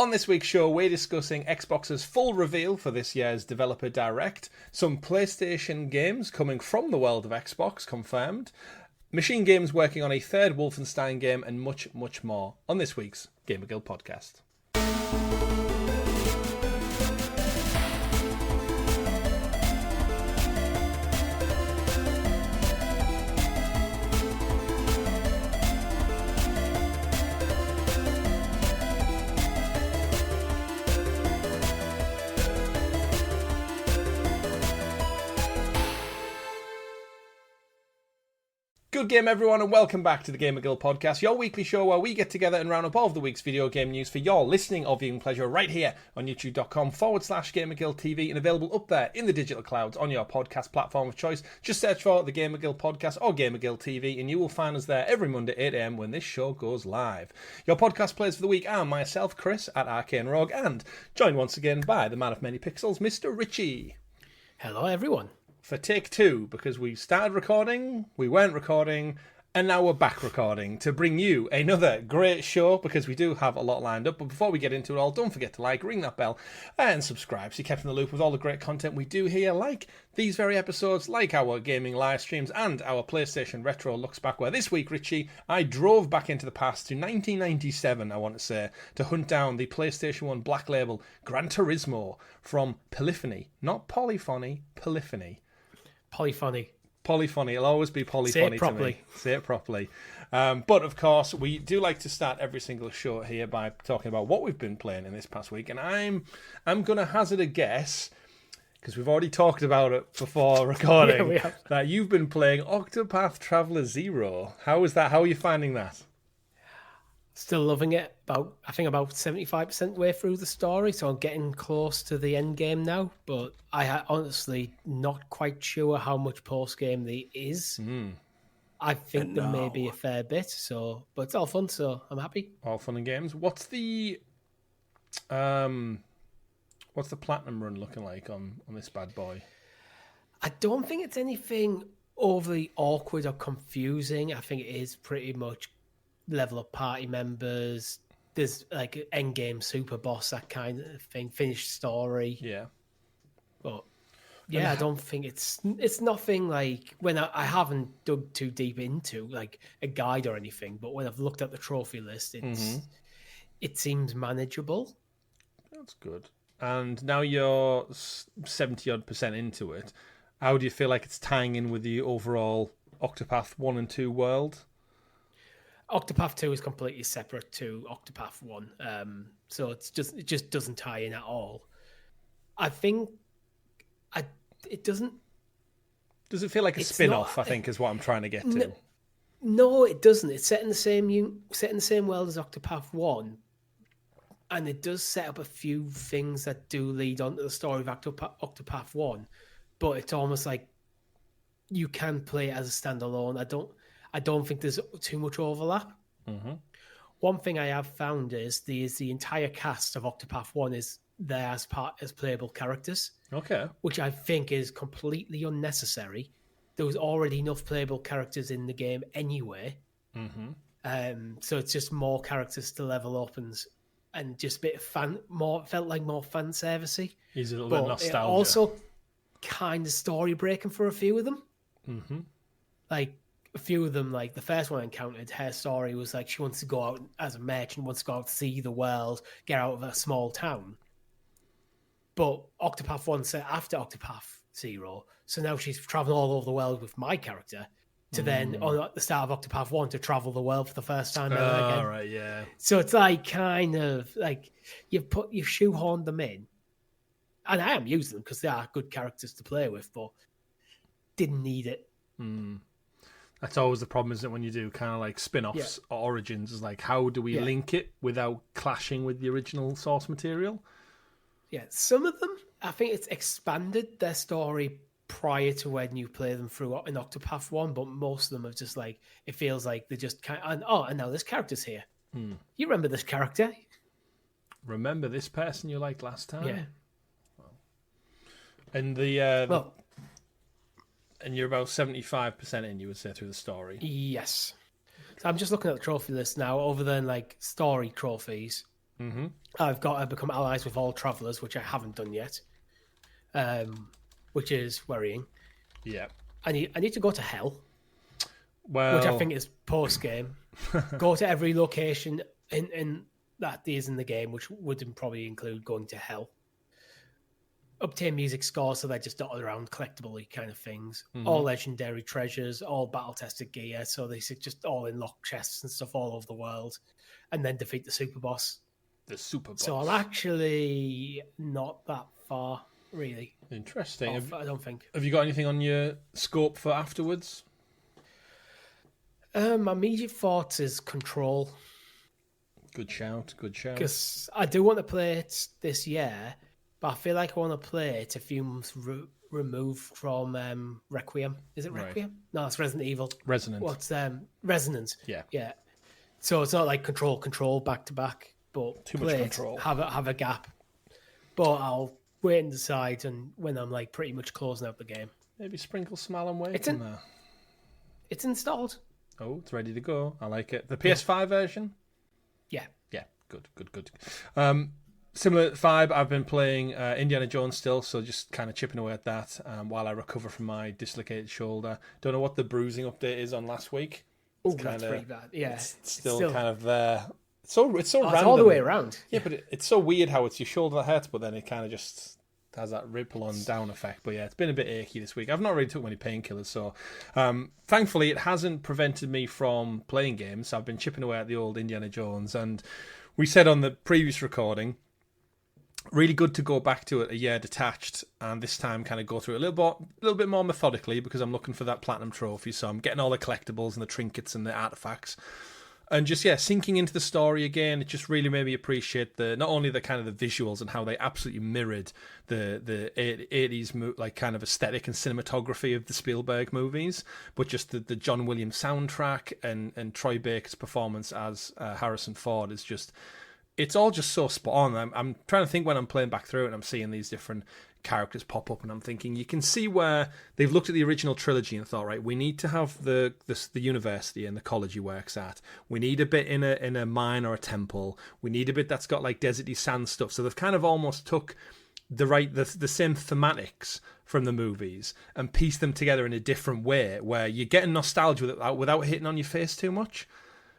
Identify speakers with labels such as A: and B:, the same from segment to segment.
A: On this week's show, we're discussing Xbox's full reveal for this year's Developer Direct, some PlayStation games coming from the world of Xbox confirmed, Machine Games working on a third Wolfenstein game, and much, much more on this week's GamerGuild Podcast. Good game, everyone, and welcome back to the GamerGuild Podcast, your weekly show where we get together and round up all of the week's video game news for your listening or viewing pleasure right here on youtube.com/GamerGuildTV and available up there in the digital clouds on your podcast platform of choice. Just search for the GamerGuild Podcast or GamerGuild TV and you will find us there every Monday 8 a.m. when this show goes live. Your podcast players for the week are myself, Chris, at Arcane Rogue, and joined once again by the man of many pixels, Mr. Richie.
B: Hello, everyone.
A: For take two, because we started recording, we weren't recording, and now we're back recording to bring you another great show, because we do have a lot lined up. But before we get into it all, don't forget to like, ring that bell, and subscribe so you're kept in the loop with all the great content we do here, like these very episodes, like our gaming live streams, and our PlayStation Retro Looks Back, where this week, Richie, I drove back into the past to 1997, I want to say, to hunt down the PlayStation 1 Black Label Gran Turismo from Polyphony. Not Polyphony, Polyphony. Polyphony. It'll always be polyphony to me. Say it properly. But of course, we do like to start every single show here by talking about what we've been playing in this past week. And I'm going to hazard a guess, because we've already talked about it before recording, that you've been playing Octopath Traveler 0. How is that? How are you finding that?
B: Still loving it. I think about 75% way through the story, so I'm getting close to the end game now. But I honestly not quite sure how much post game there is. I think there may be a fair bit. But it's all fun, so I'm happy.
A: All fun and games. What's the platinum run looking like on this bad boy?
B: I don't think it's anything overly awkward or confusing. I think it is pretty much level up party members. There's like an end game super boss, that kind of thing. Finished story. Yeah, but I don't think it's nothing like when I haven't dug too deep into like a guide or anything. But when I've looked at the trophy list, it seems manageable.
A: That's good. And now you're 70% into it. How do you feel like it's tying in with the overall Octopath 1 and 2 world?
B: Octopath 2 is completely separate to Octopath 1, so it just doesn't tie in at all. I think it doesn't.
A: Does it feel like a spin-off? I think is what I'm trying to get to.
B: No, it doesn't. It's set in the same world as Octopath 1, and it does set up a few things that do lead on to the story of Octopath 1, but it's almost like you can play it as a standalone. I don't think there's too much overlap. One thing I have found is the entire cast of Octopath 1 is there as playable characters. Okay. Which I think is completely unnecessary. There was already enough playable characters in the game anyway. So it's just more characters to level up and just a bit of felt like more fan servicey.
A: He's a little bit nostalgia.
B: Also kind of story breaking for a few of them. Like, a few of them, like the first one I encountered, her story was like she wants to go out as a merchant, wants to go out to see the world, get out of a small town. But Octopath 1 set after Octopath 0, so now she's traveling all over the world with my character to then, on the start of Octopath 1, to travel the world for the first time ever again.
A: Right, yeah.
B: So it's like kind of like you've shoehorned them in, and I am using them because they are good characters to play with, but didn't need it.
A: That's always the problem, isn't it, when you do kind of like spin-offs or origins, is like, how do we link it without clashing with the original source material?
B: Yeah, some of them, I think it's expanded their story prior to when you play them through in Octopath 1, but most of them are just like, it feels like they're just kind of, and now this character's here. You remember this character?
A: Remember this person you liked last time?
B: Yeah.
A: Well. And and you're about 75% in, you would say, through the story.
B: Yes. So I'm just looking at the trophy list now, other than like story trophies.
A: Mm-hmm.
B: I've got to become allies with all travelers, which I haven't done yet, which is worrying.
A: Yeah.
B: I need to go to hell,
A: Well,
B: which I think is post game. Go to every location in that is in the game, which would probably include going to hell. Obtain music scores, so they're just dotted around collectible kind of things.
A: Mm-hmm.
B: All legendary treasures, all battle tested gear, so they just all in locked chests and stuff all over the world, and then defeat the super boss.
A: The super boss.
B: So I'm actually not that far, really.
A: Interesting.
B: I don't think.
A: Have you got anything on your scope for afterwards?
B: My immediate thoughts is Control.
A: Good shout.
B: Because I do want to play it this year, but I feel like I want to play it a few months removed from Requiem. Is it Requiem? Right. No, it's Resident Evil.
A: Resonance.
B: What's Resonance?
A: Yeah.
B: So it's not like Control back to back, but
A: too much Control.
B: Have a gap. But I'll wait and decide, and when I'm like pretty much closing out the game,
A: maybe sprinkle some Alan Wake in there.
B: It's installed.
A: Oh, it's ready to go. I like it. The PS5 version.
B: Yeah.
A: Good. Similar vibe. I've been playing Indiana Jones still, so just kind of chipping away at that while I recover from my dislocated shoulder. Don't know what the bruising update is on last week.
B: Oh, that's pretty bad. Yeah,
A: it's still kind of there. It's so random.
B: It's all the way around.
A: Yeah, but it's so weird how it's your shoulder that hurts, but then it kind of just has that ripple on down effect. But yeah, it's been a bit achy this week. I've not really took many painkillers, so thankfully it hasn't prevented me from playing games. I've been chipping away at the old Indiana Jones, and we said on the previous recording, really good to go back to it a year detached, and this time kind of go through it a little bit more methodically, because I'm looking for that platinum trophy. So I'm getting all the collectibles and the trinkets and the artifacts, and just sinking into the story again. It just really made me appreciate not only the kind of the visuals and how they absolutely mirrored the 80s like kind of aesthetic and cinematography of the Spielberg movies, but just the John Williams soundtrack and Troy Baker's performance as Harrison Ford is just. It's all just so spot on. I'm trying to think when I'm playing back through it and I'm seeing these different characters pop up, and I'm thinking you can see where they've looked at the original trilogy and thought, right, we need to have the university and the college he works at. We need a bit in a mine or a temple. We need a bit that's got like deserty sand stuff. So they've kind of almost took the same thematics from the movies and pieced them together in a different way, where you're getting nostalgia without hitting on your face too much.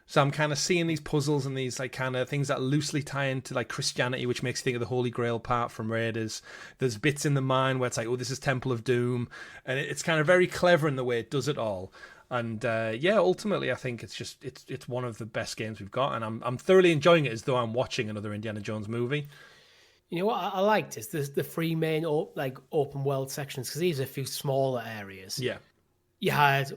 A: So I'm kind of seeing these puzzles and these like kind of things that loosely tie into like Christianity, which makes you think of the Holy Grail part from Raiders. There's bits in the mine where it's like, oh, this is Temple of Doom, and it's kind of very clever in the way it does it all. And ultimately, I think it's one of the best games we've got, and I'm thoroughly enjoying it as though I'm watching another Indiana Jones movie.
B: You know what I liked is the three main open world sections, because these are a few smaller areas.
A: Yeah,
B: you had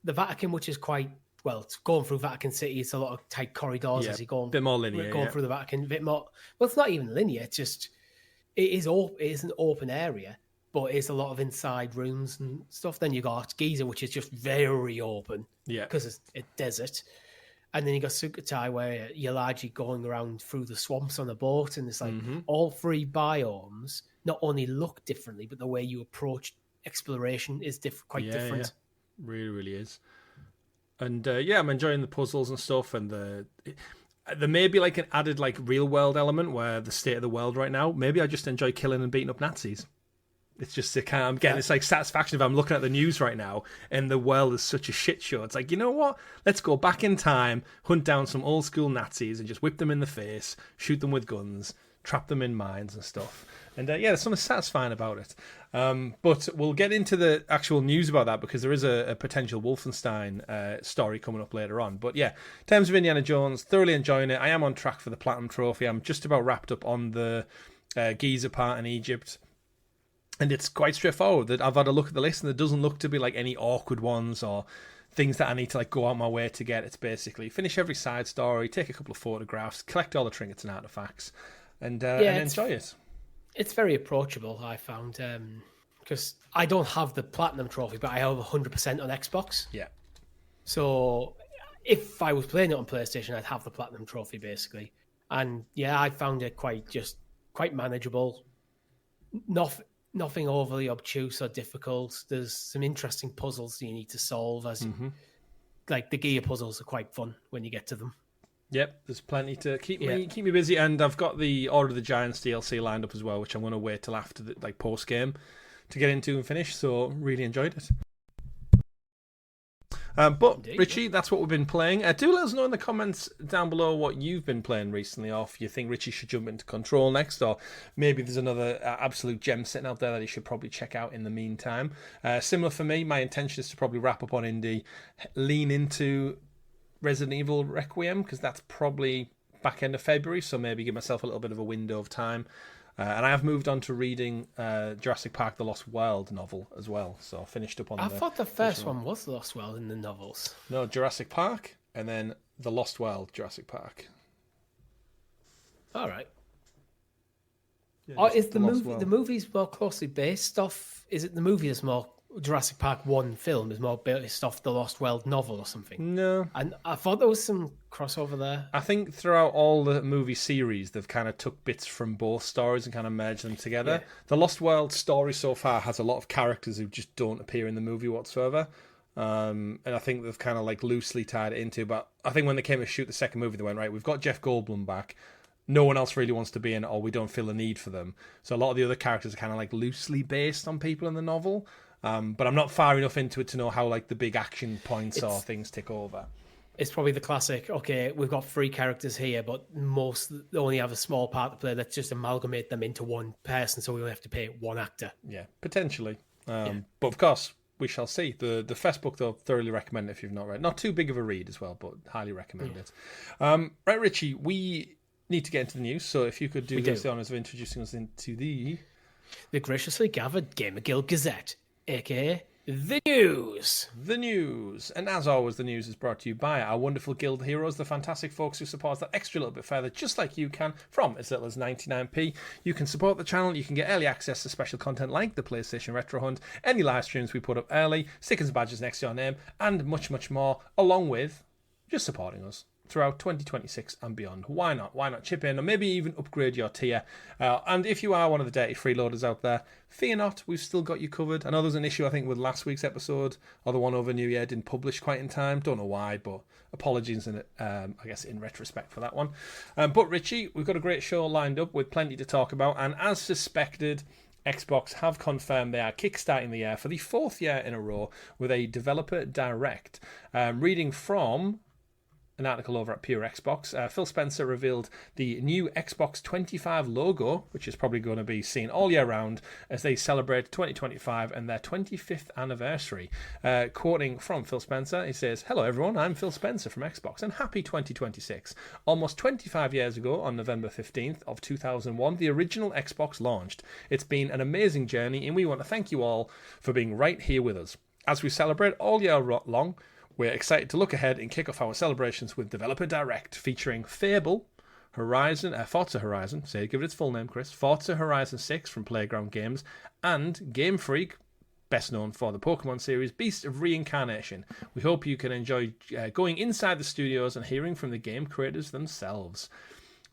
B: the Vatican, which is quite. Well, it's going through Vatican City. It's a lot of tight corridors as you go.
A: A bit more linear.
B: Going through the Vatican, a bit more. Well, it's not even linear. It's just it is an open area, but it's a lot of inside rooms and stuff. Then you got Giza, which is just very open.
A: Yeah,
B: because it's a desert. And then you got Sukhothai, where you're largely going around through the swamps on a boat, and it's like all three biomes not only look differently, but the way you approach exploration is quite different.
A: Yeah. Really, really is. And I'm enjoying the puzzles and stuff, and there may be like an added like real world element where the state of the world right now. Maybe I just enjoy killing and beating up Nazis. It's just I'm getting this like satisfaction if I'm looking at the news right now and the world is such a shit show. It's like, you know what? Let's go back in time, hunt down some old school Nazis and just whip them in the face, shoot them with guns, trap them in mines and stuff. And there's something satisfying about it. But we'll get into the actual news about that, because there is a potential Wolfenstein story coming up later on. But yeah, in terms of Indiana Jones, thoroughly enjoying it. I am on track for the Platinum Trophy. I'm just about wrapped up on the Giza part in Egypt. And it's quite straightforward. That I've had a look at the list, and there doesn't look to be like any awkward ones or things that I need to like go out my way to get. It's basically finish every side story, take a couple of photographs, collect all the trinkets and artifacts, and enjoy it.
B: It's very approachable, I found, because I don't have the Platinum Trophy, but I have 100% on Xbox.
A: Yeah.
B: So if I was playing it on PlayStation, I'd have the Platinum Trophy, basically. And yeah, I found it quite manageable. Nothing overly obtuse or difficult. There's some interesting puzzles you need to solve. Like the gear puzzles are quite fun when you get to them.
A: Yep, there's plenty to keep me busy, and I've got the Order of the Giants DLC lined up as well, which I'm going to wait till after the post game to get into and finish. So really enjoyed it. But indeed, Richie, that's what we've been playing. Do let us know in the comments down below what you've been playing recently, or if you think Richie should jump into Control next, or maybe there's another absolute gem sitting out there that he should probably check out in the meantime. Similar for me, my intention is to probably wrap up on indie, lean into Resident Evil Requiem, because that's probably back end of February, so maybe give myself a little bit of a window of time. And I have moved on to reading Jurassic Park: The Lost World novel as well, so I finished up on. I
B: thought the first one was The Lost World in the novels.
A: No, Jurassic Park, and then The Lost World, Jurassic Park.
B: All right. Yeah, is the movie's more closely based off? Is it the movie that's more Jurassic Park 1 film is more based off the Lost World novel or something?
A: No.
B: And I thought there was some crossover there.
A: I think throughout all the movie series, they've kind of took bits from both stories and kind of merged them together. Yeah. The Lost World story so far has a lot of characters who just don't appear in the movie whatsoever. And I think they've kind of like loosely tied it into, but I think when they came to shoot the second movie, they went, right, we've got Jeff Goldblum back. No one else really wants to be in it, or we don't feel the need for them. So a lot of the other characters are kind of like loosely based on people in the novel. But I'm not far enough into it to know how like the big action points or things tick over.
B: It's probably the classic, okay, we've got 3 characters here, but most only have a small part to play. Let's just amalgamate them into one person so we only have to pay one actor.
A: Yeah, potentially. But of course, we shall see. The first book, though, thoroughly recommend it if you've not read. Not too big of a read as well, but highly recommend it. Right, Richie, we need to get into the news, so if you could do the honours of introducing us into the
B: graciously gathered Gamer Guild Gazette, aka the news.
A: The news. And as always, the news is brought to you by our wonderful guild heroes, the fantastic folks who support us that extra little bit further, just like you can, from as little as 99p. You can support the channel, you can get early access to special content like the PlayStation Retro Hunt, any live streams we put up early, stickers and badges next to your name, and much, much more, along with just supporting us throughout 2026 and beyond. Why not? Why not chip in or maybe even upgrade your tier? And if you are one of the dirty freeloaders out there, fear not, we've still got you covered. I know there's an issue, I think, with last week's episode, or the one over New Year didn't publish quite in time. Don't know why, but apologies in I guess in retrospect for that one. But Richie, we've got a great show lined up with plenty to talk about, and as suspected, Xbox have confirmed they are kickstarting the year for the 4th year in a row with a developer direct. Reading from an article over at Pure Xbox, Phil Spencer revealed the new Xbox 25 logo, which is probably going to be seen all year round as they celebrate 2025 and their 25th anniversary. Quoting from Phil Spencer, he says, "Hello everyone, I'm Phil Spencer from Xbox and happy 2026. Almost 25 years ago, on November 15th of 2001, the original Xbox launched. It's been an amazing journey and we want to thank you all for being right here with us. As we celebrate all year long, we're excited to look ahead and kick off our celebrations with Developer Direct, featuring Fable, Forza Horizon, give it its full name, Chris, Forza Horizon 6 from Playground Games, and Game Freak, best known for the Pokemon series, Beast of Reincarnation. We hope you can enjoy going inside the studios and hearing from the game creators themselves."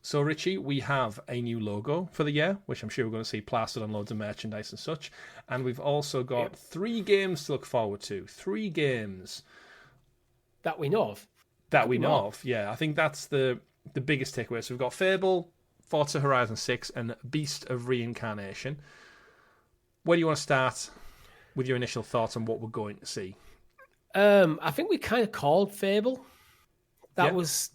A: So, Richie, we have a new logo for the year, which I'm sure we're going to see plastered on loads of merchandise and such. And we've also got 3 games to look forward to. 3 games
B: that we know of.
A: Yeah. I think that's the biggest takeaway. So we've got Fable, Forza Horizon 6, and Beast of Reincarnation. Where do you want to start with your initial thoughts on what we're going to see?
B: I think we kind of called Fable. That was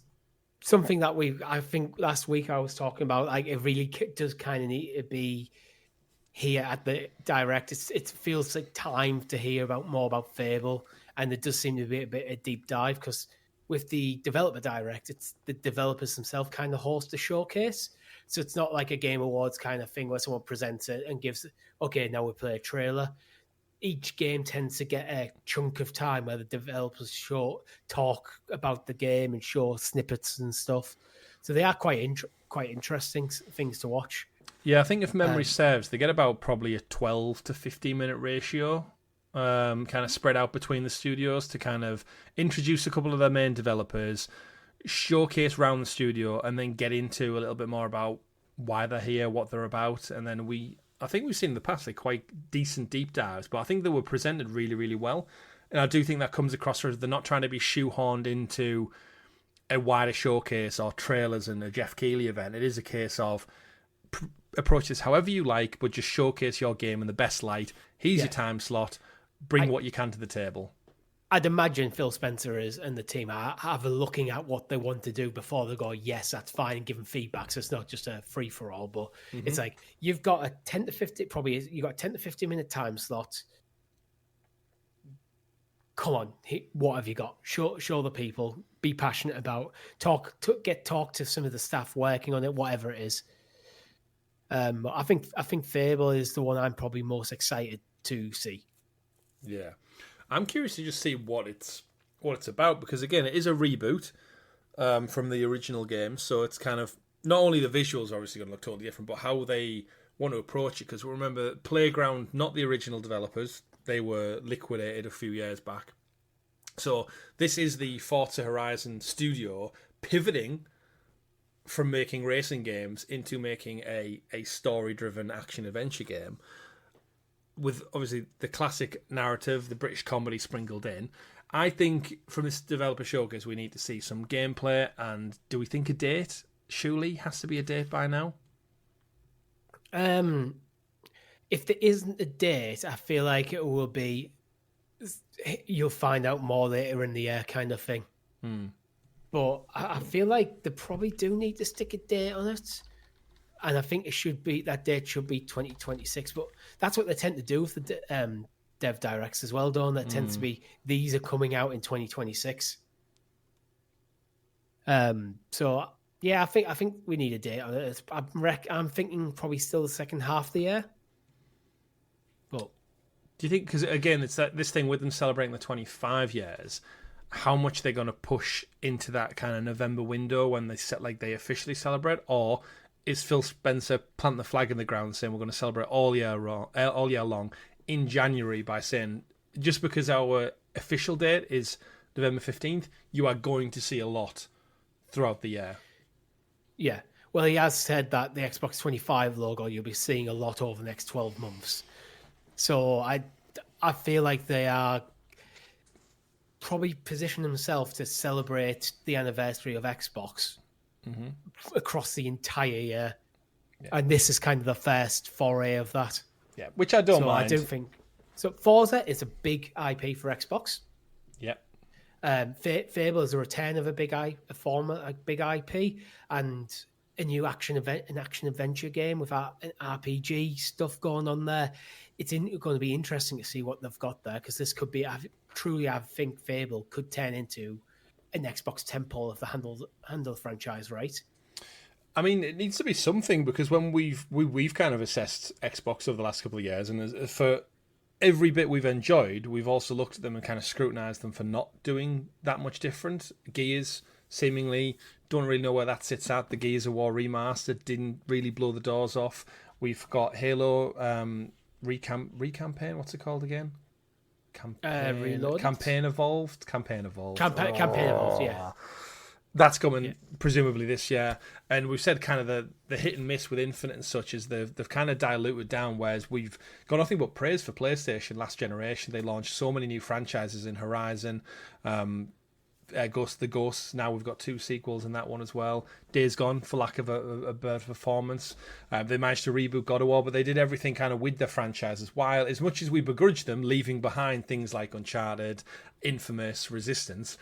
B: something that I think last week I was talking about. Like, it really does kind of need to be here at the Direct. It feels like time to hear more about Fable. And it does seem to be a bit of a deep dive, because with the Developer Direct, it's the developers themselves kind of host a showcase. So it's not like a Game Awards kind of thing where someone presents it and gives, okay, now we play a trailer. Each game tends to get a chunk of time where the developers talk about the game and show snippets and stuff. So they are quite interesting things to watch.
A: Yeah, I think if memory serves, they get about probably a 12 to 15 minute ratio. Kind of spread out between the studios to kind of introduce a couple of their main developers, showcase around the studio, and then get into a little bit more about why they're here, what they're about. And then I think we've seen in the past like quite decent deep dives, but I think they were presented really, really well. And I do think that comes across as they're not trying to be shoehorned into a wider showcase or trailers and a Jeff Keighley event. It is a case of approach this however you like, but just showcase your game in the best light. Here's your time slot. Bring what you can to the table.
B: I'd imagine Phil Spencer and the team are looking at what they want to do before they go, yes, that's fine, and give them feedback. So it's not just a free for all, but it's like you've got a 10 to 50, you've got a 10 to 50 minute time slot. Come on, what have you got? Show the people. Be passionate about. Talk to some of the staff working on it, whatever it is. I think Fable is the one I'm probably most excited to see.
A: Yeah, I'm curious to just see what it's about, because again, it is a reboot from the original game, so it's kind of not only the visuals are obviously going to look totally different, but how they want to approach it. Because remember, Playground, not the original developers, they were liquidated a few years back. So this is the Forza Horizon studio pivoting from making racing games into making a story-driven action-adventure game with obviously the classic narrative, the British comedy sprinkled in. I think from this developer showcase we need to see some gameplay, and do we think a date? Surely has to be a date by now.
B: If there isn't a date, I feel like it will be, you'll find out more later in the year kind of thing. But I feel like they probably do need to stick a date on it. And I think that date should be 2026. But that's what they tend to do with the dev directs as well, don't they? It tends to be, these are coming out in 2026. So yeah, I think we need a date on it. I'm thinking probably still the second half of the year. But
A: do you think, because again, it's this thing with them celebrating the 25 years, how much they're going to push into that kind of November window when they officially celebrate, or is Phil Spencer planting the flag in the ground saying we're going to celebrate all year long in January by saying, just because our official date is November 15th, you are going to see a lot throughout the year.
B: Yeah. Well, he has said that the Xbox 25 logo you'll be seeing a lot over the next 12 months. So I feel like they are probably positioning themselves to celebrate the anniversary of Xbox across the entire year. Yeah. And this is kind of the first foray of that.
A: Yeah, which I don't mind.
B: I do think so. Forza is a big IP for Xbox.
A: Yeah.
B: Fable is a return of a big IP, and a new action adventure game with an RPG stuff going on there. It's going to be interesting to see what they've got there, because this could be, I think Fable could turn into an Xbox temple of the Handle franchise, right?
A: I mean, it needs to be something, because when we've kind of assessed Xbox over the last couple of years, and for every bit we've enjoyed, we've also looked at them and kind of scrutinised them for not doing that much different. Gears, seemingly, don't really know where that sits at. The Gears of War remastered didn't really blow the doors off. We've got Halo Recampaign, what's it called again?
B: Reloaded?
A: Campaign Evolved,
B: yeah.
A: That's coming presumably this year, and we've said kind of the hit and miss with Infinite and such is they've kind of diluted down, whereas we've got nothing but praise for PlayStation last generation. They launched so many new franchises in Horizon, Ghost of the Ghosts. Now we've got 2 sequels in that one as well. Days Gone, for lack of a better performance. They managed to reboot God of War, but they did everything kind of with their franchises, while as much as we begrudge them leaving behind things like Uncharted, Infamous, Resistance,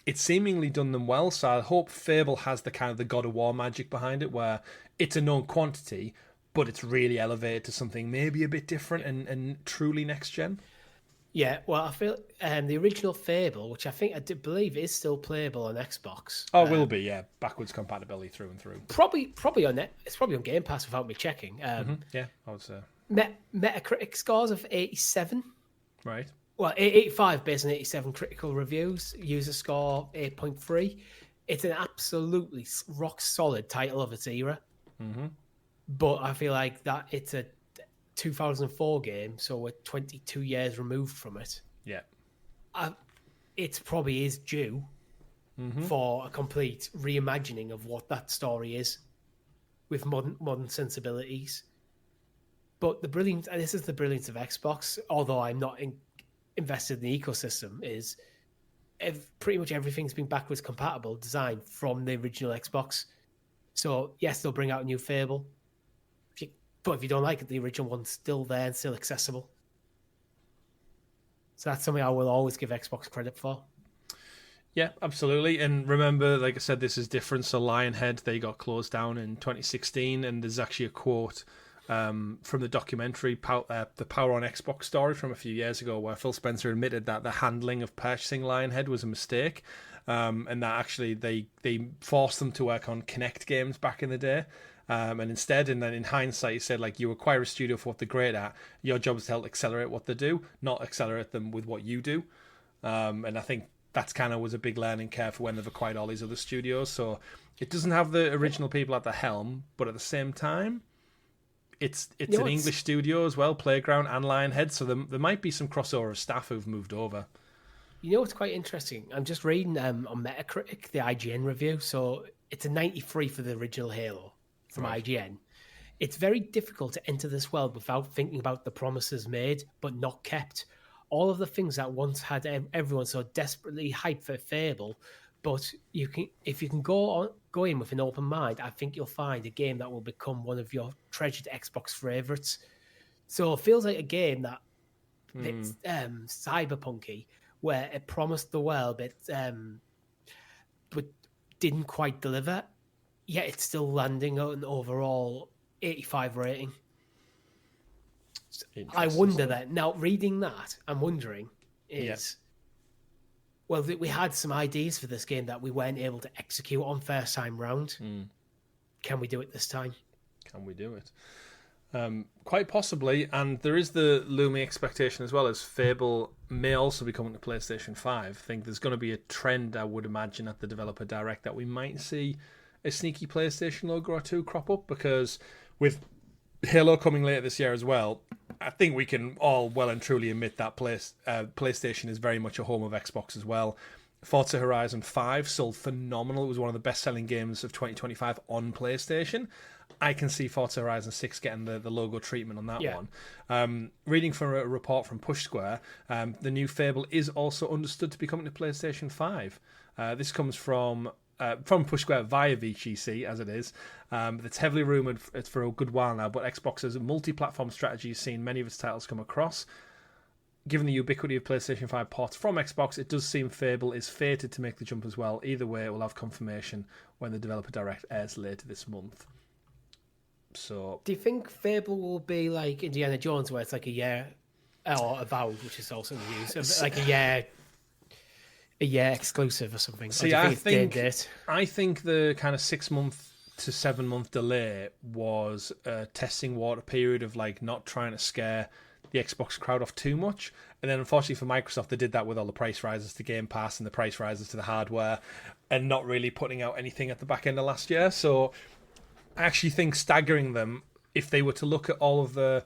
A: it's seemingly done them well. So I hope Fable has the kind of the God of War magic behind it, where it's a known quantity, but it's really elevated to something maybe a bit different and truly next gen.
B: Yeah, well, I feel the original Fable, which I believe is still playable on Xbox.
A: Oh, it will be, yeah, backwards compatibility through and through.
B: Probably on it. It's probably on Game Pass without me checking.
A: Yeah, I would say.
B: Metacritic scores of 87.
A: Right.
B: Well, 85 based on 87 critical reviews. User score 8.3. It's an absolutely rock solid title of its era. But I feel like that it's a 2004 game, so we're 22 years removed from it.
A: Yeah.
B: It probably is due for a complete reimagining of what that story is with modern sensibilities. But this is the brilliance of Xbox, although I'm not invested in the ecosystem, is pretty much everything's been backwards compatible designed from the original Xbox. So yes, they'll bring out a new Fable, but if you don't like it, the original one's still there and still accessible. So that's something I will always give Xbox credit for.
A: Yeah, absolutely. And remember, like I said, this is different. So Lionhead, they got closed down in 2016, and there's actually a quote from the documentary, the Power on Xbox story from a few years ago, where Phil Spencer admitted that the handling of purchasing Lionhead was a mistake, and that actually they forced them to work on Kinect games back in the day. And instead, and then in hindsight, he said, like, you acquire a studio for what they're great at. Your job is to help accelerate what they do, not accelerate them with what you do. And I think that's kind of was a big learning curve for when they've acquired all these other studios. So it doesn't have the original people at the helm, but at the same time, it's an English studio as well, Playground and Lionhead. So there might be some crossover of staff who've moved over.
B: You know what's quite interesting? I'm just reading on Metacritic, the IGN review. So it's a 93 for the original Halo from IGN. It's very difficult to enter this world without thinking about the promises made but not kept. All of the things that once had everyone so desperately hyped for Fable, but if you can go in with an open mind, I think you'll find a game that will become one of your treasured Xbox favorites. So it feels like a game that it's cyberpunky, where it promised the world, but didn't quite deliver. Yet it's still landing on an overall 85 rating. I wonder that now reading that, I'm wondering well, we had some ideas for this game that we weren't able to execute on first time round. Can we do it this time?
A: Can we do it? Quite possibly, and there is the looming expectation as well as Fable may also be coming to PlayStation 5. I think there's going to be a trend, I would imagine, at the Developer Direct that we might see a sneaky PlayStation logo or two crop up, because with Halo coming later this year as well, I think we can all well and truly admit that PlayStation is very much a home of Xbox as well. Forza Horizon 5 sold phenomenal. It was one of the best-selling games of 2025 on PlayStation. I can see Forza Horizon 6 getting the logo treatment on that one. Reading from a report from Push Square, the new Fable is also understood to be coming to PlayStation 5. This comes from Push Square via VGC, as it is. It's heavily rumoured for a good while now, but Xbox's multi-platform strategy has seen many of its titles come across. Given the ubiquity of PlayStation 5 ports from Xbox, it does seem Fable is fated to make the jump as well. Either way, it will have confirmation when the Developer Direct airs later this month. So,
B: do you think Fable will be like Indiana Jones, where it's like a year, or Avowed, which is also in the news, like a year exclusive or something?
A: See, I think the kind of 6 month to 7 month delay was a testing water period of like not trying to scare the Xbox crowd off too much. And then unfortunately for Microsoft, they did that with all the price rises to Game Pass and the price rises to the hardware, and not really putting out anything at the back end of last year. So I actually think staggering them, if they were to look at all of the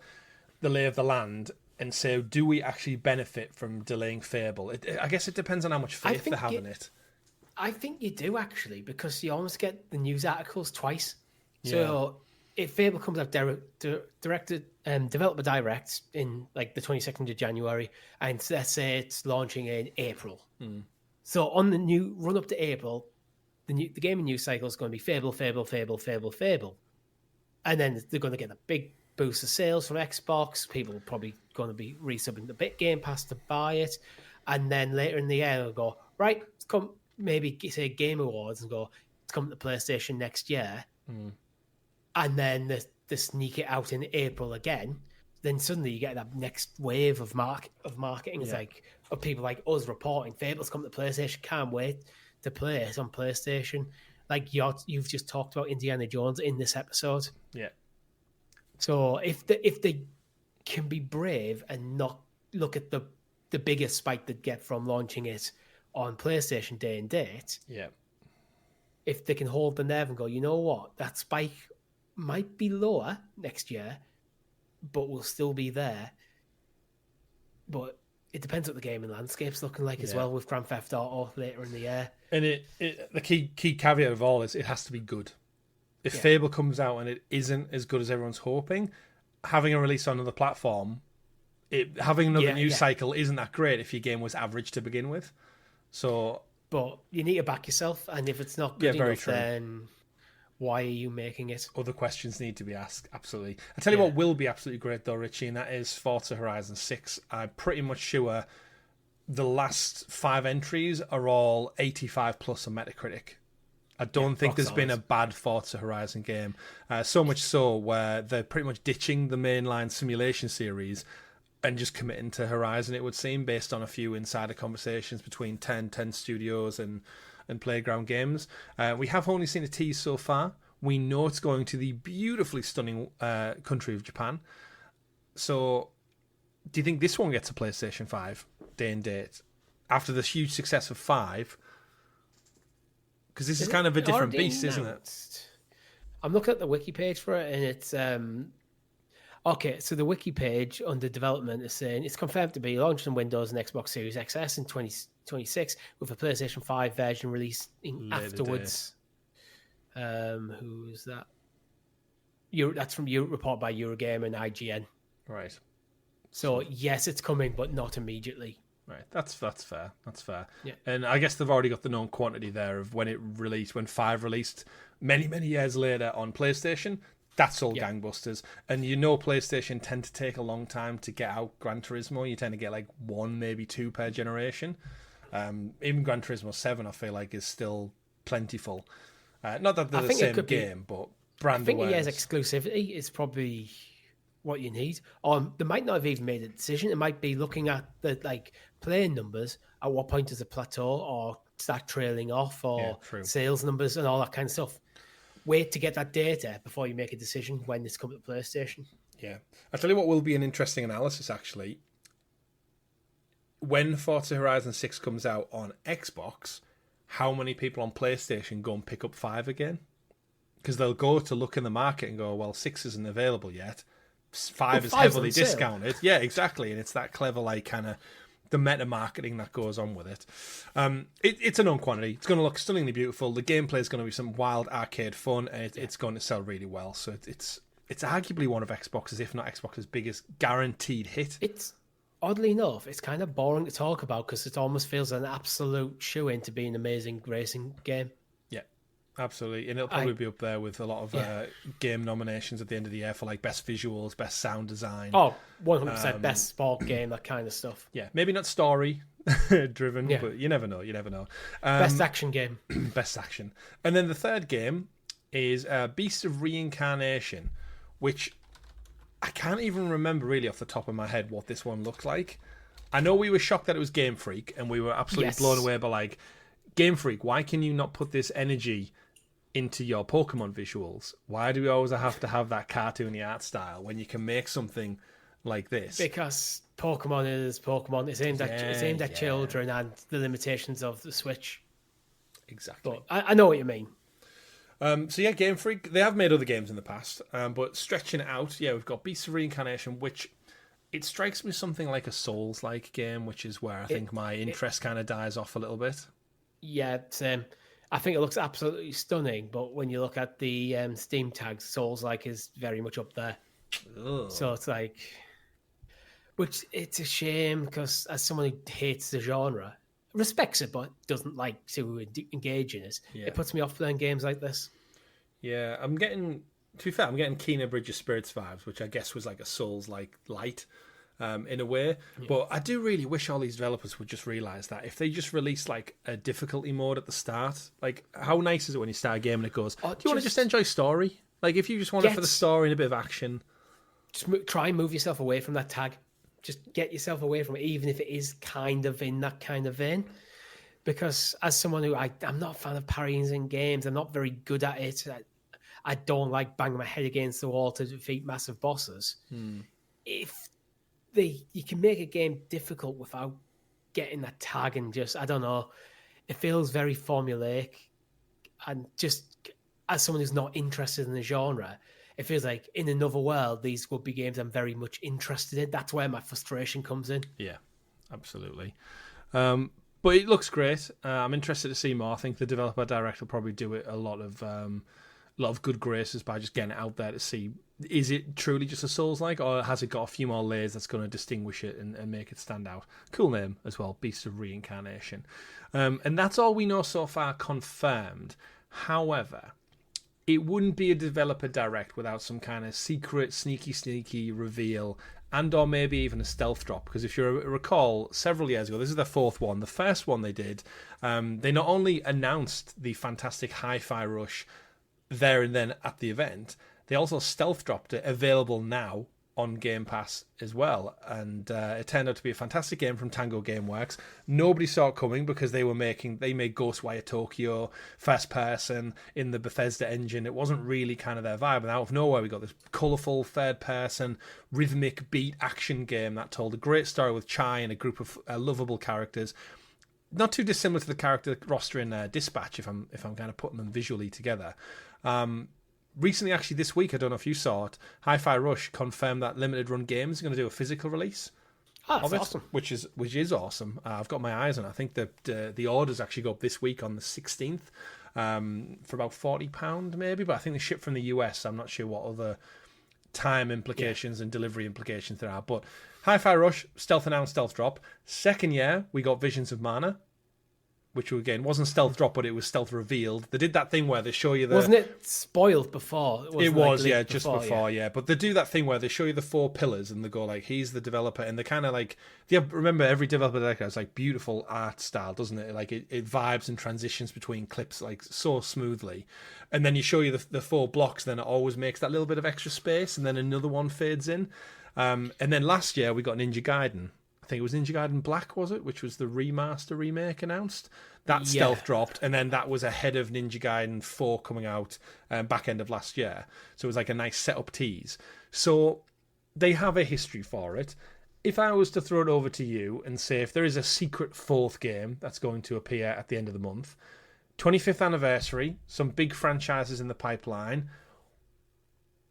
A: lay of the land and say, do we actually benefit from delaying Fable? I guess it depends on how much faith they have in it.
B: I think you do, actually, because you almost get the news articles twice. So if Fable comes out Developer Direct in like the 22nd of January, and let's say it's launching in April. So on the new run up to April, the gaming news cycle is going to be Fable, Fable, Fable, Fable, Fable. And then they're going to get a big boost of sales from Xbox. People are probably going to be resubbing the Game Pass to buy it. And then later in the year, they'll go, right, come maybe say Game Awards and go, it's coming to PlayStation next year. And then they sneak it out in April again. Then suddenly you get that next wave of marketing. It's like of people like us reporting, Fable's coming to PlayStation, can't wait to play it on PlayStation. Like you've just talked about Indiana Jones in this episode. Yeah. So if they can be brave and not look at the biggest spike they'd get from launching it on PlayStation day and date. Yeah. If they can hold the nerve and go, you know what, that spike might be lower next year, but will still be there. But it depends what the gaming landscape's looking like as well, with Grand Theft Auto later in the year. And
A: the key caveat of all is it has to be good. If Fable comes out and it isn't as good as everyone's hoping, having a release on another platform, having another news cycle isn't that great if your game was average to begin with. So,
B: but you need to back yourself, and if it's not good enough, then why are you making it?
A: Other questions need to be asked, absolutely. I tell you what will be absolutely great though, Richie, and that is Forza Horizon 6. I'm pretty much sure the last 5 entries are all 85 plus on Metacritic. I don't think there's been a bad Forza Horizon game. So much so where they're pretty much ditching the mainline simulation series and just committing to Horizon, it would seem, based on a few insider conversations between 10 studios and Playground Games. We have only seen a tease so far. We know it's going to the beautifully stunning country of Japan. So, do you think this one gets a PlayStation 5 day and date after this huge success of 5? Because this is kind of a different beast, isn't it?
B: I'm looking at the wiki page for it, and it's okay. So the wiki page under development is saying it's confirmed to be launched on Windows and Xbox Series XS in 2026 with a PlayStation 5 version releasing afterwards. Who's that? That's from report by Eurogamer and IGN.
A: Right.
B: So yes, it's coming, but not immediately.
A: Right, that's fair. That's fair.
B: Yeah.
A: And I guess they've already got the known quantity there of when it released, when 5 released many years later on PlayStation. That's all gangbusters. And you know PlayStation tend to take a long time to get out Gran Turismo. You tend to get like 1, maybe 2 per generation. Even Gran Turismo 7, I feel like, is still plentiful. Not that they're the same game, but brand awareness.
B: I think year's exclusivity is probably what you need. Or they might not have even made a decision. It might be looking at the playing numbers, at what point does it plateau or start trailing off, or sales numbers and all that kind of stuff. Wait to get that data before you make a decision when it's coming to PlayStation.
A: Yeah. I'll tell you what will be an interesting analysis, actually. When Forza Horizon 6 comes out on Xbox, how many people on PlayStation go and pick up 5 again? Because they'll go to look in the market and go, well, 6 isn't available yet. 5 is heavily discounted. Yeah, exactly. And it's that clever, kind of the meta marketing that goes on with it. It's a known quantity. It's going to look stunningly beautiful. The gameplay is going to be some wild arcade fun, and it's going to sell really well. So it's arguably one of Xbox's, if not Xbox's, biggest guaranteed hit.
B: It's oddly enough, it's kind of boring to talk about because it almost feels an absolute shoe-in to be an amazing racing game.
A: Absolutely, and it'll probably be up there with a lot of game nominations at the end of the year for best visuals, best sound design.
B: Oh, 100% best sport game, that kind of stuff.
A: Yeah, maybe not story driven, but you never know.
B: Best action game.
A: Best action. And then the third game is Beast of Reincarnation, which I can't even remember really off the top of my head what this one looked like. I know we were shocked that it was Game Freak, and we were absolutely blown away by Game Freak, why can you not put this energy into your Pokemon visuals? Why do we always have to have that cartoony art style when you can make something like this?
B: Because Pokemon is Pokemon. It's aimed at children and the limitations of the Switch.
A: Exactly.
B: But I know what you mean.
A: Game Freak, they have made other games in the past, but stretching it out, we've got Beast of Reincarnation, which it strikes me something like a Souls-like game, which is where I think my interest kind of dies off a little bit. Yeah,
B: same. I think it looks absolutely stunning, but when you look at the Steam tags, Souls-like is very much up there.
A: Ugh.
B: So it's which it's a shame because as someone who hates the genre, respects it but doesn't like to engage in it, it puts me off playing games like this.
A: Yeah, to be fair, I'm getting Kena Bridge of Spirits vibes, which I guess was like a Souls-like light. In a way, but I do really wish all these developers would just realize that if they just release a difficulty mode at the start, how nice is it when you start a game and it goes, do you want to just enjoy story? If you just want it for the story and a bit of action,
B: just try and move yourself away from that tag. Just get yourself away from it, even if it is kind of in that kind of vein. Because as someone who I'm not a fan of parrying in games, I'm not very good at it. I don't like banging my head against the wall to defeat massive bosses. If you can make a game difficult without getting that tag and just, I don't know, it feels very formulaic. And just as someone who's not interested in the genre, it feels like in another world, these would be games I'm very much interested in. That's where my frustration comes in.
A: Yeah, absolutely. But it looks great. I'm interested to see more. I think the developer direct will probably do it a lot of lot of good graces by just getting it out there to see, is it truly just a Souls-like, or has it got a few more layers that's going to distinguish it and make it stand out? Cool name as well, Beast of Reincarnation. And that's all we know so far confirmed. However, it wouldn't be a developer direct without some kind of secret, sneaky reveal, and or maybe even a stealth drop. Because if you recall, several years ago, this is the fourth one, the first one they did, they not only announced the fantastic Hi-Fi Rush there and then at the event, they also stealth dropped it, available now on Game Pass as well. And it turned out to be a fantastic game from Tango Gameworks. Nobody saw it coming because they made Ghostwire Tokyo first person in the Bethesda engine. It wasn't really kind of their vibe. And out of nowhere, we got this colourful third person rhythmic beat action game that told a great story with Chai and a group of lovable characters. Not too dissimilar to the character roster in Dispatch, if I'm kind of putting them visually together. Recently, actually this week, I don't know if you saw it, Hi-Fi Rush confirmed that Limited Run Games is going to do a physical release.
B: Oh, that's awesome.
A: Which is awesome. I've got my eyes on it. I think that the orders actually go up this week on the 16th for about £40 maybe, but I think they ship from the US. I'm not sure what other time implications and delivery implications there are. But Hi-Fi Rush, stealth announced, stealth drop. Second year, we got Visions of Mana, which again wasn't stealth drop, but it was stealth revealed. They did that thing where they show you the...
B: Wasn't it spoiled before?
A: It was, yeah, just before, yeah. But they do that thing where they show you the 4 pillars and they go like, he's the developer, and they kind of like... remember, every developer that has like beautiful art style, doesn't it? Like it vibes and transitions between clips like so smoothly. And then you show you the 4 blocks, then it always makes that little bit of extra space, and then another one fades in. And then last year we got Ninja Gaiden. I think it was Ninja Gaiden Black, was it? Which was the remake announced. That stealth dropped, and then that was ahead of Ninja Gaiden 4 coming out back end of last year. So it was like a nice setup tease. So they have a history for it. If I was to throw it over to you and say if there is a secret 4th game that's going to appear at the end of the month, 25th anniversary, some big franchises in the pipeline,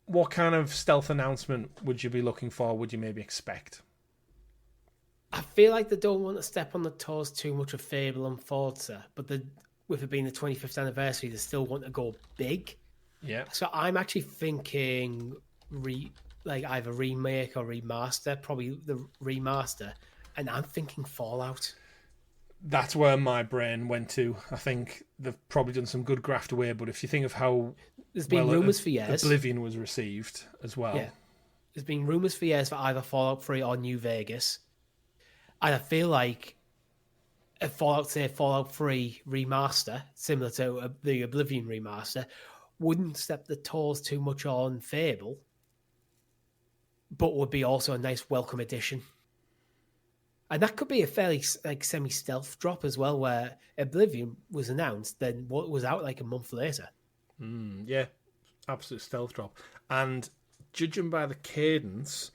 A: what kind of stealth announcement would you be looking for? Would you maybe expect?
B: I feel like they don't want to step on the toes too much of Fable and Forza, but with it being the 25th anniversary, they still want to go big.
A: Yeah.
B: So I'm actually thinking either remake or remaster, probably the remaster, and I'm thinking Fallout.
A: That's where my brain went to. I think they've probably done some good graft away, but if you think of how
B: there's been rumours for years,
A: Oblivion was received as well.
B: Yeah. There's been rumours for years for either Fallout 3 or New Vegas. And I feel like a Fallout 3 remaster, similar to the Oblivion remaster, wouldn't step the toes too much on Fable, but would be also a nice welcome addition. And that could be a fairly semi-stealth drop as well, where Oblivion was announced, then what was out like a month later.
A: Yeah, absolute stealth drop. And judging by the cadence,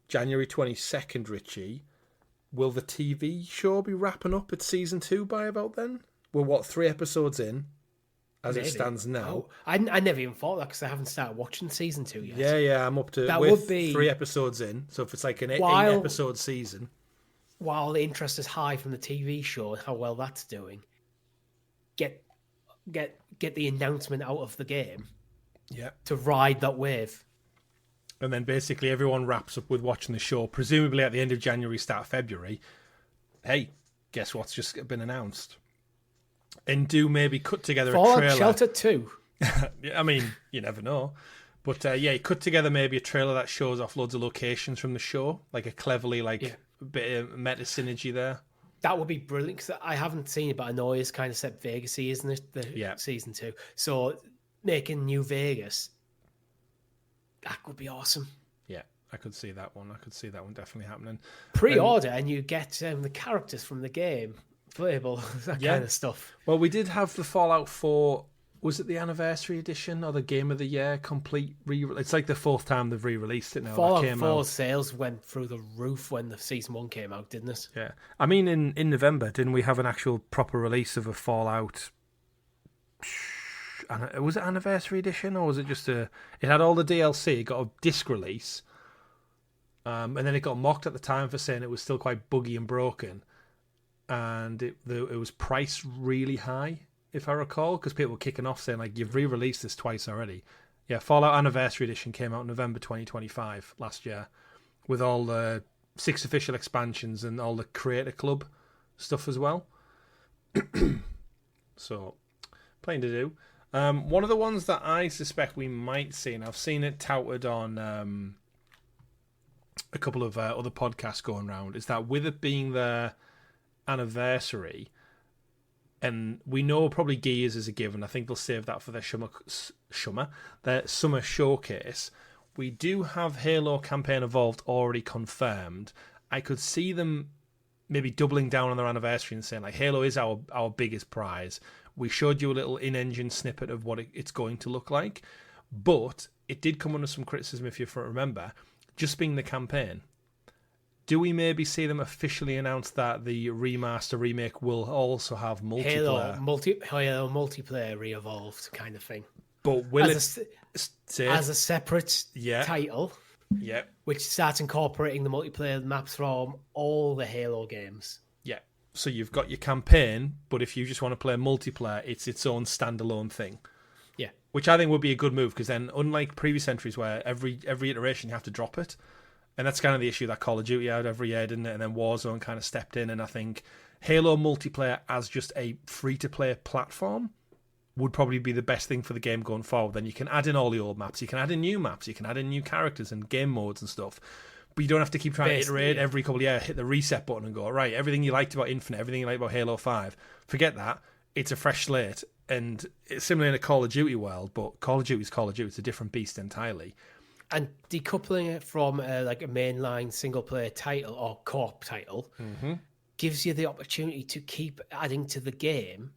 A: January 22nd, Richie, will the TV show be wrapping up its season 2 by about then? We're 3 episodes in, as it stands now.
B: Oh, I never even thought that because I haven't started watching season 2 yet.
A: Yeah, I'm up to
B: that would be
A: 3 episodes in. So if it's like an 8-episode season.
B: While the interest is high from the TV show and how well that's doing, get the announcement out of the game.
A: Yeah.
B: To ride that wave.
A: And then basically everyone wraps up with watching the show, presumably at the end of January, start of February. Hey, guess what's just been announced? And do maybe cut together a trailer.
B: Shelter 2.
A: I mean, you never know. But cut together maybe a trailer that shows off loads of locations from the show, like a cleverly bit of meta synergy there.
B: That would be brilliant because I haven't seen it, but I know it's kind of set Vegas-y, isn't it? Season 2. So making New Vegas, that could be awesome.
A: Yeah, I could see that one. Definitely happening.
B: Pre-order and you get the characters from the game, playable, that kind of stuff.
A: Well, we did have the Fallout 4. Was it the anniversary edition or the Game of the Year complete It's like the 4th time they've re-released it now.
B: Fallout 4 sales went through the roof when the season 1 came out, didn't it?
A: Yeah. I mean, in November, didn't we have an actual proper release of a Fallout? Was it anniversary edition or was it just it had all the DLC, it got a disc release, and then it got mocked at the time for saying it was still quite buggy and broken, and it was priced really high. if I recall, because people were kicking off saying, like, you've re-released this twice already. Yeah, Fallout Anniversary Edition came out November 2025 last year with all the 6 official expansions and all the Creator Club stuff as well. So, plenty to do. One of the ones that I suspect we might see, and I've seen it touted on a couple of other podcasts going around, is that with it being their anniversary, and we know probably Gears is a given. I think they'll save that for their summer showcase. We do have Halo Campaign Evolved already confirmed. I could see them maybe doubling down on their anniversary and saying, like, Halo is our biggest prize. We showed you a little in-engine snippet of what it's going to look like, but it did come under some criticism, if you remember, just being the campaign. Do we maybe see them officially announce that the remake will also have multiplayer?
B: Halo multiplayer re-evolved kind of thing.
A: But will
B: as a separate title?
A: Yeah.
B: Which starts incorporating the multiplayer maps from all the Halo games.
A: Yeah. So you've got your campaign, but if you just want to play multiplayer, it's its own standalone thing.
B: Yeah.
A: Which I think would be a good move, because then, unlike previous entries where every iteration you have to drop it, and that's kind of the issue that Call of Duty had every year, didn't it? And then Warzone kind of stepped in, and I think Halo multiplayer as just a free-to-play platform would probably be the best thing for the game going forward. Then you can add in all the old maps, you can add in new maps, you can add in new characters and game modes and stuff. But you don't have to keep trying to iterate every couple of years, hit the reset button and go, right, everything you liked about Infinite, everything you liked about Halo 5, forget that. It's a fresh slate. And it's similar in a Call of Duty world, but Call of Duty is Call of Duty. It's a different beast entirely.
B: And decoupling it from like a mainline single-player title or co-op title gives you the opportunity to keep adding to the game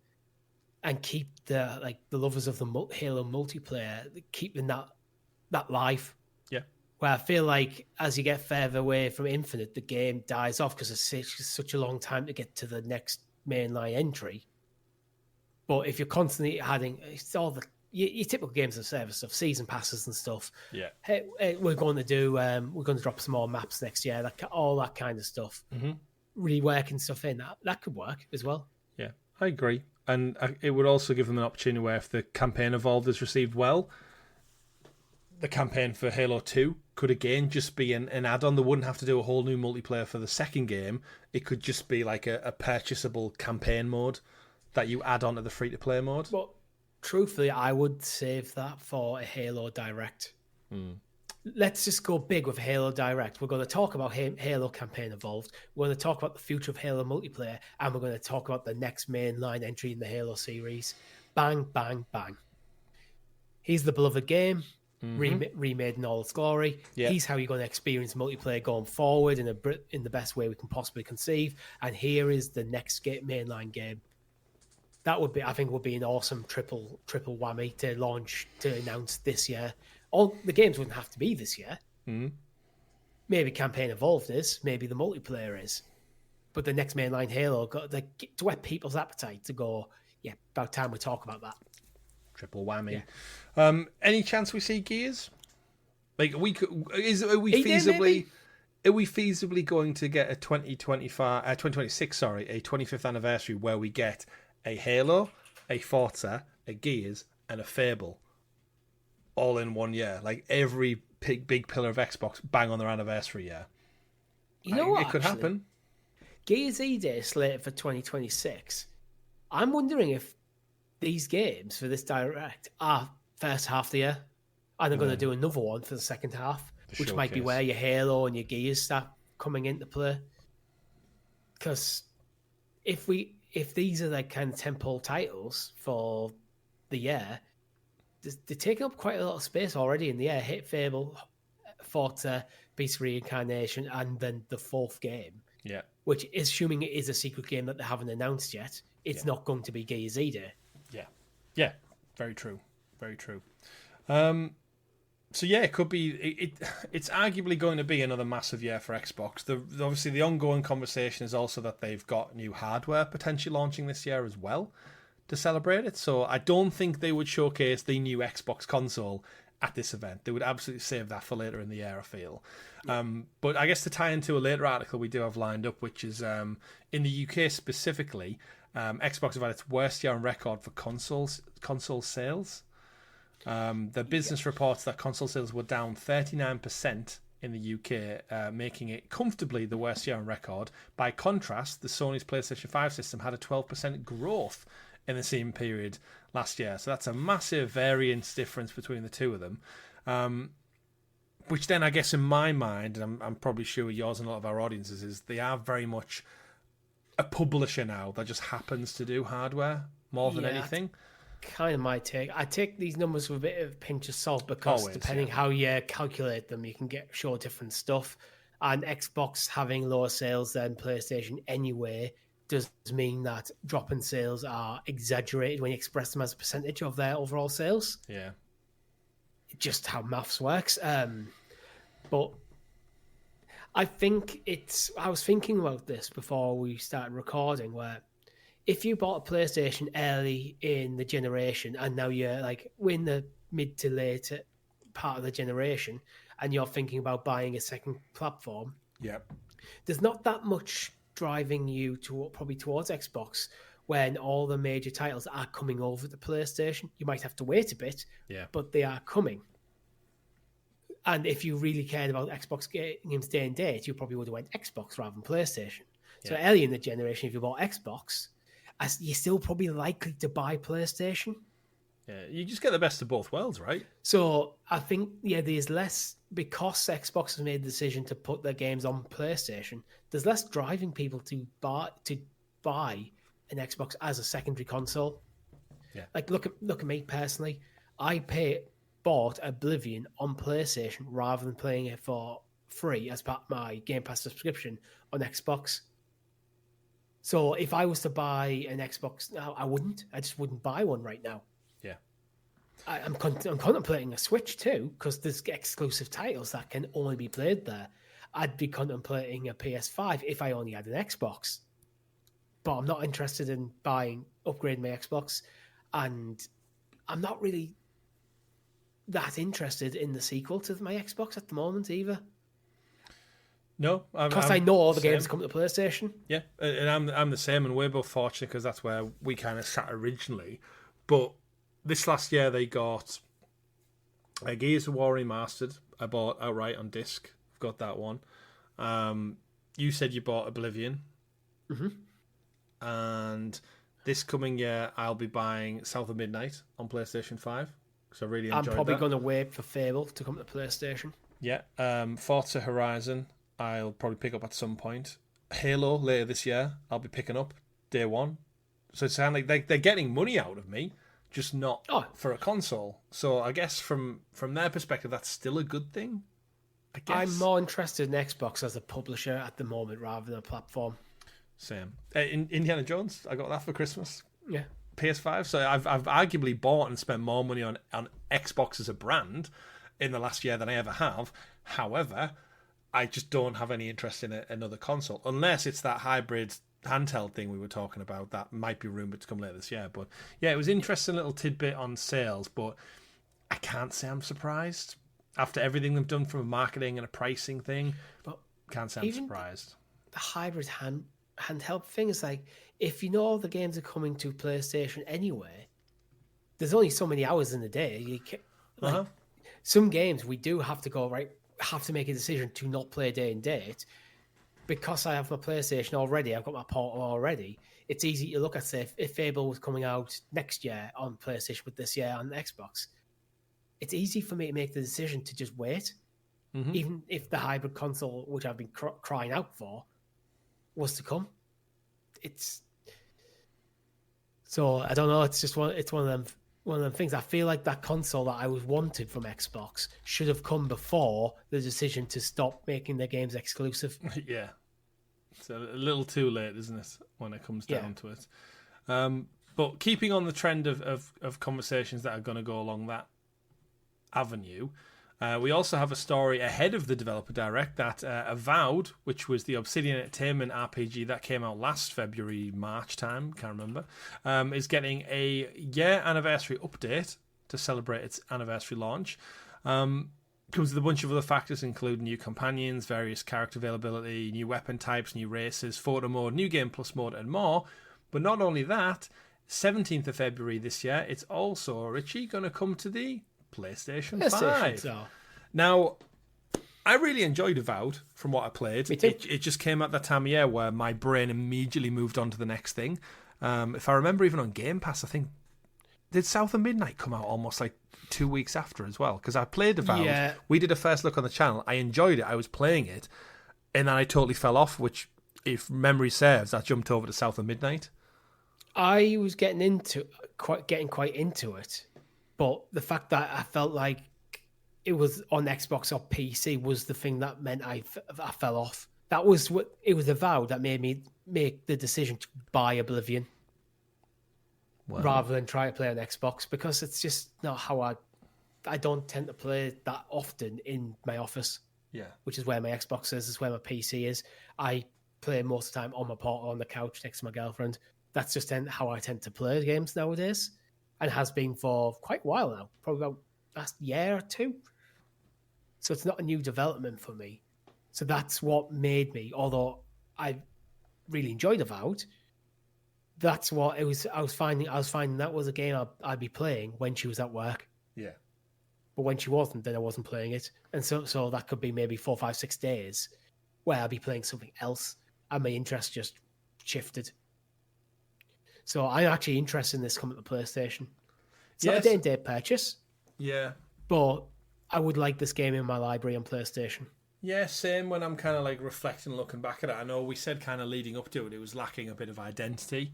B: and keep the lovers of the Halo multiplayer, keeping that live.
A: Yeah.
B: Where I feel like as you get further away from Infinite, the game dies off because it's such a long time to get to the next mainline entry. But if you're constantly adding, it's all your typical games of service stuff, season passes and stuff.
A: Yeah.
B: Hey, we're going to drop some more maps next year, all that kind of stuff. Reworking stuff in that could work as well.
A: Yeah, I agree. And it would also give them an opportunity where if the campaign Evolved is received well, the campaign for Halo 2 could again just be an add-on. They wouldn't have to do a whole new multiplayer for the second game. It could just be like a purchasable campaign mode that you add on to the free-to-play mode.
B: But truthfully, I would save that for a Halo Direct. Let's just go big with Halo Direct. We're going to talk about Halo Campaign Evolved. We're going to talk about the future of Halo multiplayer, and we're going to talk about the next mainline entry in the Halo series. Bang, bang, bang. He's the beloved game, remade in all its glory.
A: Yeah.
B: He's how you're going to experience multiplayer going forward in the best way we can possibly conceive. And here is the next mainline game. That would be an awesome triple whammy to announce this year. All the games wouldn't have to be this year. Maybe Campaign Evolved is, maybe the multiplayer is, but the next mainline Halo got to whet people's appetite to go. Yeah, about time we talk about that.
A: Triple whammy. Yeah. Any chance we see Gears? Like, are we feasibly going to get a 2026? Sorry, a 25th anniversary where we get a Halo, a Forza, a Gears, and a Fable, all in 1 year. Like every big pillar of Xbox bang on their anniversary year.
B: You know what?
A: It could happen.
B: Gears E-Day is slated for 2026. I'm wondering if these games for this Direct are first half of the year, and they're going to do another one for the second half, which might be where your Halo and your Gears start coming into play. Because if these are like kind of tentpole titles for the year, they're taking up quite a lot of space already in the year. Hit Fable, Forza, Beast Reincarnation, and then the fourth game.
A: Yeah.
B: Which is assuming it is a secret game that they haven't announced yet. It's not going to be Gears E-Day. Yeah.
A: Yeah. Very true. Very true. So yeah, it could be. It's arguably going to be another massive year for Xbox. Obviously, the ongoing conversation is also that they've got new hardware potentially launching this year as well to celebrate it. So I don't think they would showcase the new Xbox console at this event. They would absolutely save that for later in the year, I feel. But I guess to tie into a later article we do have lined up, which is in the UK specifically, Xbox have had its worst year on record for console sales. The business reports that console sales were down 39% in the UK, making it comfortably the worst year on record. By contrast, the Sony's PlayStation 5 system had a 12% growth in the same period last year. So that's a massive variance difference between the two of them. Which then, I guess, in my mind, and I'm probably sure yours and a lot of our audiences, is they are very much a publisher now that just happens to do hardware more than anything.
B: Kind of my take. I take these numbers with a bit of a pinch of salt because depending how you calculate them, you can show different stuff. And Xbox having lower sales than PlayStation anyway does mean that drop in sales are exaggerated when you express them as a percentage of their overall sales.
A: Yeah.
B: Just how maths works. But I think I was thinking about this before we started recording, where if you bought a PlayStation early in the generation and now you're like we're in the mid to late part of the generation and you're thinking about buying a second platform, there's not that much driving you probably towards Xbox when all the major titles are coming over to PlayStation. You might have to wait a bit, but they are coming. And if you really cared about Xbox games day and date, you probably would have went Xbox rather than PlayStation. So early in the generation, if you bought Xbox, you're still probably likely to buy PlayStation.
A: Yeah, you just get the best of both worlds, right?
B: So I think, there's less, because Xbox has made the decision to put their games on PlayStation, there's less driving people to buy an Xbox as a secondary console. Yeah. Like, look at me personally. I bought Oblivion on PlayStation rather than playing it for free as part of my Game Pass subscription on Xbox. So if I was to buy an Xbox now, I wouldn't. I just wouldn't buy one right now.
A: Yeah.
B: I'm contemplating a Switch too, because there's exclusive titles that can only be played there. I'd be contemplating a PS5 if I only had an Xbox. But I'm not interested in upgrading my Xbox, and I'm not really that interested in the sequel to my Xbox at the moment either.
A: No,
B: because I know all the games come to PlayStation.
A: Yeah, and I'm the same, and we're both fortunate because that's where we kind of sat originally. But this last year they got Gears of War Remastered. I bought outright on disc. I've got that one. You said you bought Oblivion. Mm-hmm. And this coming year I'll be buying South of Midnight on PlayStation 5. So I really enjoyed that.
B: I'm probably going to wait for Fable to come to PlayStation.
A: Yeah, Forza Horizon I'll probably pick up at some point. Halo later this year I'll be picking up day one. So it sounds like they're getting money out of me, just not for a console. So I guess from their perspective that's still a good thing. I guess.
B: I'm more interested in Xbox as a publisher at the moment rather than a platform.
A: Same. Indiana Jones, I got that for Christmas.
B: Yeah.
A: PS5. So I've arguably bought and spent more money on Xbox as a brand in the last year than I ever have. However, I just don't have any interest in another console, unless it's that hybrid handheld thing we were talking about that might be rumoured to come later this year. But yeah, it was an interesting little tidbit on sales, but I can't say I'm surprised. After everything they've done from a marketing and a pricing thing, but can't say I'm surprised.
B: The hybrid handheld thing is like, if you know all the games are coming to PlayStation anyway, there's only so many hours in the day. Some games we do have to make a decision to not play day and date. Because I have my PlayStation already, I've got my Portal already, it's easy to look at, say, if Fable was coming out next year on PlayStation but this year on Xbox, it's easy for me to make the decision to just wait. Mm-hmm. Even if the hybrid console, which I've been crying out for, was to come. So I don't know. It's just one of them things. I feel like that console that I was wanted from Xbox should have come before the decision to stop making their games exclusive.
A: Yeah, it's a little too late, isn't it, when it comes down to it? But keeping on the trend of conversations that are going to go along that avenue, we also have a story ahead of the Developer Direct that Avowed, which was the Obsidian Entertainment RPG that came out last February, March time, can't remember, is getting a year anniversary update to celebrate its anniversary launch. Comes with a bunch of other factors, including new companions, various character availability, new weapon types, new races, photo mode, new game plus mode, and more. But not only that, 17th of February this year, it's also, Richie, going to come to the PlayStation 5.
B: So.
A: Now, I really enjoyed Avowed from what I played.
B: Me too.
A: It just came at that time of year where my brain immediately moved on to the next thing. If I remember, even on Game Pass, I think, did South of Midnight come out almost like 2 weeks after as well? Because I played Avowed.
B: Yeah.
A: We did a first look on the channel. I enjoyed it. I was playing it. And then I totally fell off, which, if memory serves, I jumped over to South of Midnight.
B: I was getting quite into it, but the fact that I felt like it was on Xbox or PC was the thing that meant I fell off. That was what it was. Avowed that made me make the decision to buy Oblivion rather than try to play on Xbox, because it's just not how I don't tend to play that often in my office.
A: Yeah,
B: which is where my Xbox is where my PC is. I play most of the time on my portal on the couch next to my girlfriend. That's just how I tend to play games nowadays, and has been for quite a while now, probably about last year or two. So it's not a new development for me. So that's what made me, although I really enjoyed Avowed, that's what it was. I was finding that was a game I'd be playing when she was at work.
A: Yeah.
B: But when she wasn't, then I wasn't playing it. And so that could be maybe 4, 5, 6 days where I'd be playing something else, and my interest just shifted. So I'm actually interested in this coming to PlayStation. It's not a day-to-day purchase.
A: Yeah.
B: But I would like this game in my library on PlayStation.
A: Yeah, same when I'm kind of like reflecting, looking back at it. I know we said kind of leading up to it, it was lacking a bit of identity.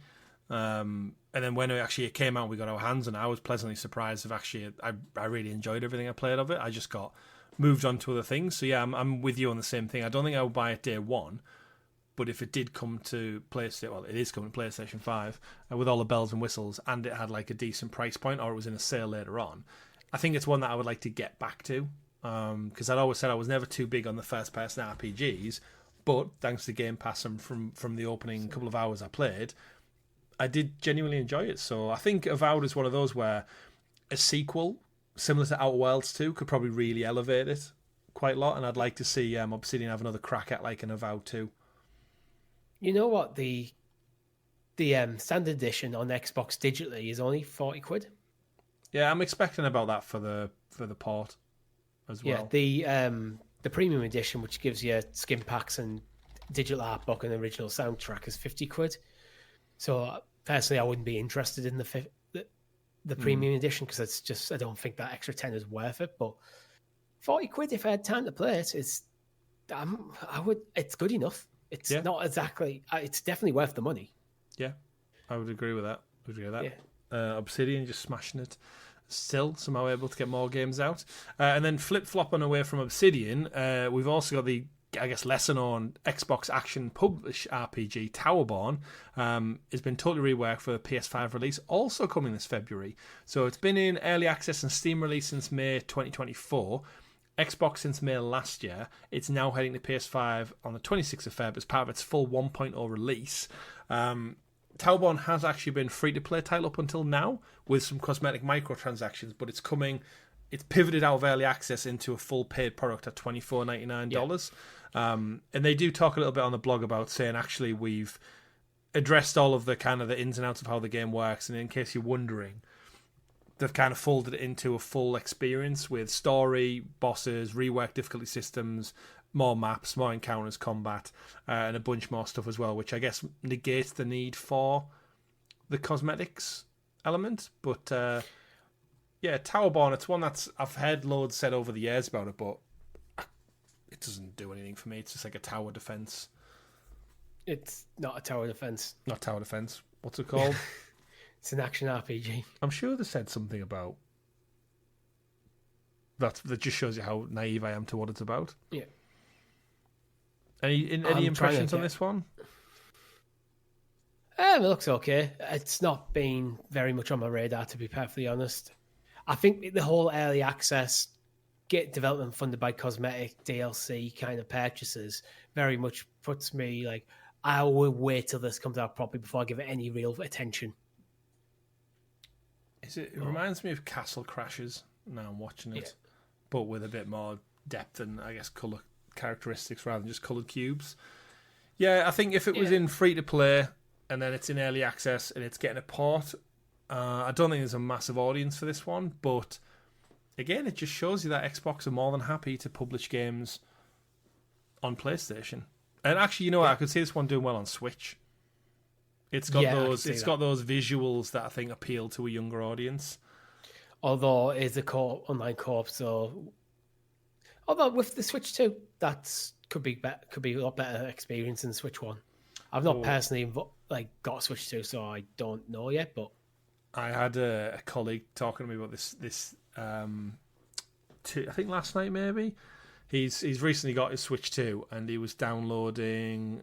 A: And then when it came out, we got our hands on it. I was pleasantly surprised of actually, I really enjoyed everything I played of it. I just got moved on to other things. So yeah, I'm with you on the same thing. I don't think I would buy it day one. But if it did come to PlayStation, well, it is coming to PlayStation 5 with all the bells and whistles, and it had like a decent price point, or it was in a sale later on, I think it's one that I would like to get back to. Because I'd always said I was never too big on the first-person RPGs, but thanks to Game Pass and from the opening couple of hours I played, I did genuinely enjoy it. So I think Avowed is one of those where a sequel similar to Outer Worlds 2 could probably really elevate it quite a lot, and I'd like to see Obsidian have another crack at like an Avowed 2.
B: You know what? The standard edition on Xbox digitally is only 40 quid.
A: Yeah, I'm expecting about that for the port as well.
B: Yeah, the premium edition, which gives you skin packs and digital art book and original soundtrack, is 50 quid. So personally, I wouldn't be interested in the premium edition, because it's just, I don't think that extra 10 is worth it. But 40 quid, if I had time to play it, it's good enough. It's not exactly. It's definitely worth the money.
A: Yeah, I would agree with that.
B: Yeah.
A: Obsidian just smashing it. Still somehow able to get more games out. And then flip-flopping away from Obsidian, we've also got the, I guess, lesser-known Xbox action publish RPG, Towerborne. Has been totally reworked for the PS5 release, also coming this February. So it's been in early access and Steam release since May 2024. Xbox since May last year. It's now heading to PS5 on the 26th of Feb as part of its full 1.0 release. Towerborne has actually been free-to-play title up until now with some cosmetic microtransactions, but it's pivoted out of early access into a full paid product at $24.99. Yeah. And they do talk a little bit on the blog about saying, actually, we've addressed all of the kind of the ins and outs of how the game works, and in case you're wondering, they've kind of folded it into a full experience with story, bosses, reworked difficulty systems, more maps, more encounters, combat, and a bunch more stuff as well, which I guess negates the need for the cosmetics element. But yeah, Towerborne, it's one that's I've heard loads said over the years about it, but it doesn't do anything for me. It's just like a tower defense.
B: It's not a tower defense.
A: Not tower defense. What's it called?
B: It's an action RPG.
A: I'm sure they said something about that. That just shows you how naive I am to what it's about.
B: Yeah.
A: Any impressions on this one?
B: It looks okay. It's not been very much on my radar, to be perfectly honest. I think the whole early access, get development funded by cosmetic DLC kind of purchases very much puts me like, I will wait till this comes out properly before I give it any real attention.
A: It reminds me of Castle Crashers. Now I'm watching it, but with a bit more depth and I guess colour characteristics rather than just coloured cubes. Yeah, I think if it was in free to play, and then it's in early access, and it's getting a port. I don't think there's a massive audience for this one, but again, it just shows you that Xbox are more than happy to publish games on PlayStation. And actually, you know what? I could see this one doing well on Switch. It's got got those visuals that I think appeal to a younger audience.
B: Although it's a online co-op, so although with the Switch 2, could be a lot better experience than the Switch 1. I've not personally got a Switch 2, so I don't know yet. But
A: I had a colleague talking to me about this. I think last night maybe. He's recently got his Switch 2, and he was downloading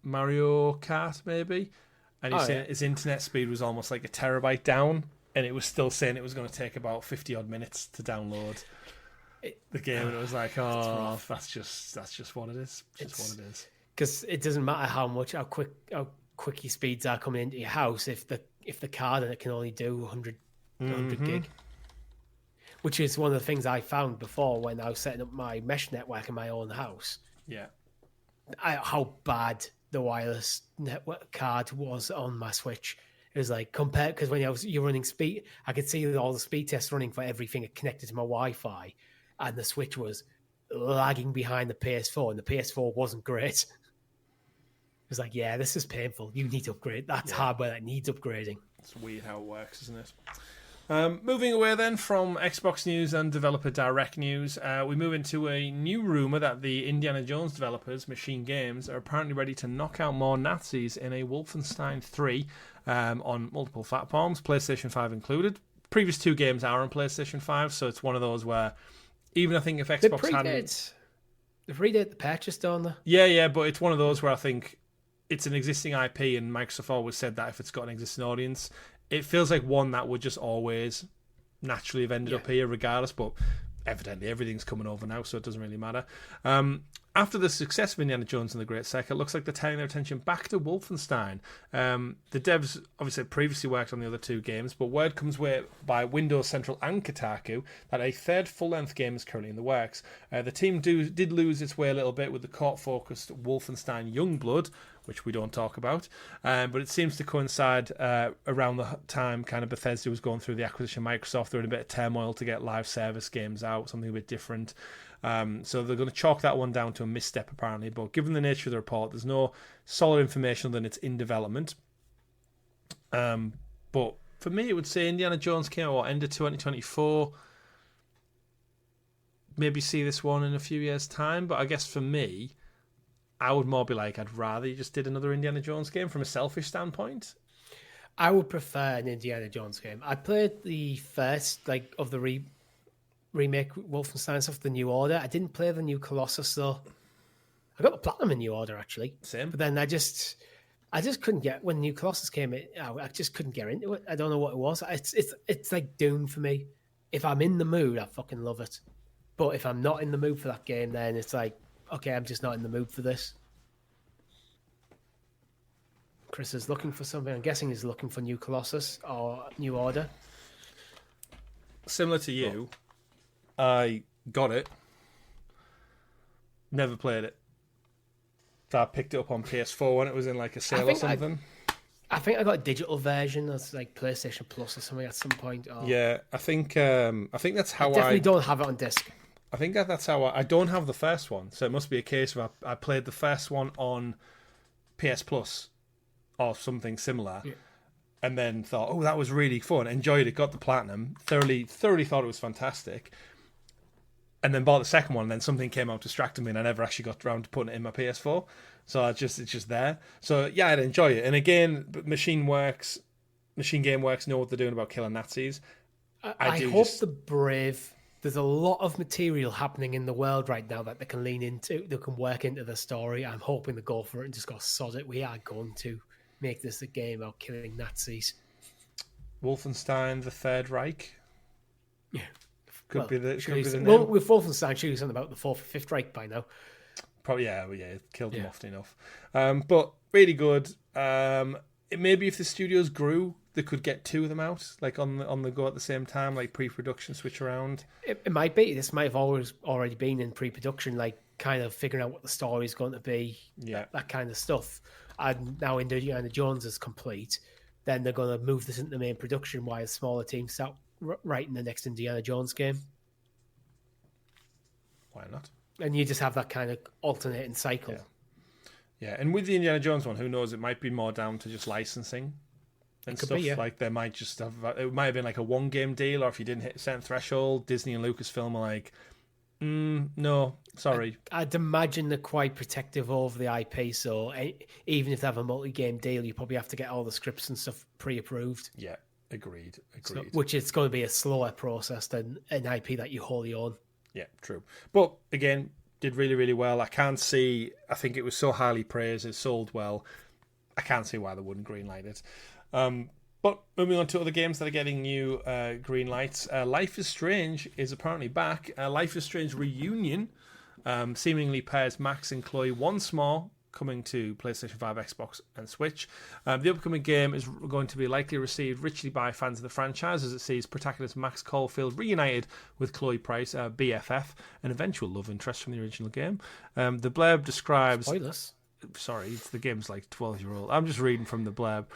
A: Mario Kart ame, and he's saying his internet speed was almost like a terabyte down, and it was still saying it was going to take about 50 odd minutes to download the game, and it was like, that's just what it is. Just what it is.
B: Because it doesn't matter how quick your speeds are coming into your house if the card and it can only do 100 gig. Which is one of the things I found before when I was setting up my mesh network in my own house.
A: Yeah.
B: How bad the wireless network card was on my Switch. It was like compared, because when you're running speed, I could see all the speed tests running for everything connected to my Wi-Fi, and the Switch was lagging behind the PS4, and the PS4 wasn't great. It was like, yeah, this is painful. You need to upgrade. That's hardware that needs upgrading.
A: It's weird how it works, isn't it? Moving away then from Xbox news and developer direct news, we move into a new rumour that the Indiana Jones developers, Machine Games, are apparently ready to knock out more Nazis in a Wolfenstein 3 on multiple platforms, PlayStation 5 included. Previous two games are on PlayStation 5, so it's one of those where even I think if Xbox hadn't...
B: They predate the purchase, don't they?
A: Yeah, but it's one of those where I think it's an existing IP, and Microsoft always said that if it's got an existing audience... It feels like one that would just always naturally have ended up here regardless, but evidently everything's coming over now, so it doesn't really matter. After the success of Indiana Jones and the Great Circle, it looks like they're turning their attention back to Wolfenstein. The devs obviously previously worked on the other two games, but word comes by Windows Central and Kotaku that a third full-length game is currently in the works. The team did lose its way a little bit with the court-focused Wolfenstein Youngblood, which we don't talk about, but it seems to coincide around the time kind of Bethesda was going through the acquisition of Microsoft. They're in a bit of turmoil to get live service games out, something a bit different. So they're going to chalk that one down to a misstep, apparently. But given the nature of the report, there's no solid information that it's in development. But for me, it would say Indiana Jones came out end of 2024. Maybe see this one in a few years' time. But I guess for me, I would more be like, I'd rather you just did another Indiana Jones game from a selfish standpoint.
B: I would prefer an Indiana Jones game. I played the first of the remake Wolfenstein stuff, the New Order. I didn't play the new Colossus though. I got the platinum in New Order actually.
A: Same.
B: But then I just couldn't get, when New Colossus came in, I just couldn't get into it. I don't know what it was. It's like Doom for me. If I'm in the mood, I fucking love it. But if I'm not in the mood for that game, then it's like, okay, I'm just not in the mood for this. Chris is looking for something. I'm guessing he's looking for New Colossus or New Order.
A: Similar to you, I got it. Never played it. So I picked it up on PS4 when it was in like a sale or something.
B: I think I got a digital version as like PlayStation Plus or something at some point. Or...
A: Yeah, I think that's how
B: I definitely don't have it on disc.
A: I think that's how I don't have the first one, so it must be a case of I played the first one on PS Plus or something similar, and then thought, oh, that was really fun, enjoyed it, got the platinum, thoroughly thought it was fantastic, and then bought the second one, and then something came out distracting me, and I never actually got around to putting it in my PS4, so it's just there. So yeah, I'd enjoy it, and again, Machine Game Works know what they're doing about killing Nazis.
B: I hope the brave. There's a lot of material happening in the world right now that they can lean into, they can work into the story. I'm hoping they go for it and just go, sod it. We are going to make this a game about killing Nazis.
A: Wolfenstein, the Third Reich?
B: Yeah.
A: Could be the name.
B: Well, with Wolfenstein, surely something about the Fourth or Fifth Reich by now.
A: Probably, yeah, it killed them often enough. But really good. Maybe if the studios grew, they could get two of them out, like on the go at the same time, like pre-production switch around.
B: It might be. This might have already been in pre-production. Like kind of figuring out what the story is going to be, that kind of stuff. And now Indiana Jones is complete, then they're going to move this into the main production while a smaller team start writing the next Indiana Jones game.
A: Why not?
B: And you just have that kind of alternating cycle.
A: Yeah, and with the Indiana Jones one, who knows? It might be more down to just licensing and stuff. Like they might just have. It might have been like a one-game deal, or if you didn't hit a certain threshold, Disney and Lucasfilm are like, no, sorry.
B: I'd imagine they're quite protective of the IP, so even if they have a multi-game deal, you probably have to get all the scripts and stuff pre-approved.
A: Yeah, agreed.
B: So, which is going to be a slower process than an IP that you wholly own.
A: Yeah, true. But again, did really, really well. I think it was so highly praised, it sold well. I can't see why they wouldn't greenlight it. But moving on to other games that are getting new green lights. Life is Strange is apparently back. Life is Strange Reunion seemingly pairs Max and Chloe once more, coming to PlayStation 5, Xbox, and Switch. The upcoming game is going to be likely received richly by fans of the franchise, as it sees protagonist Max Caulfield reunited with Chloe Price, BFF, an eventual love interest from the original game. The blurb describes...
B: Spoilers.
A: Sorry, the game's like 12-year-old. I'm just reading from the blurb.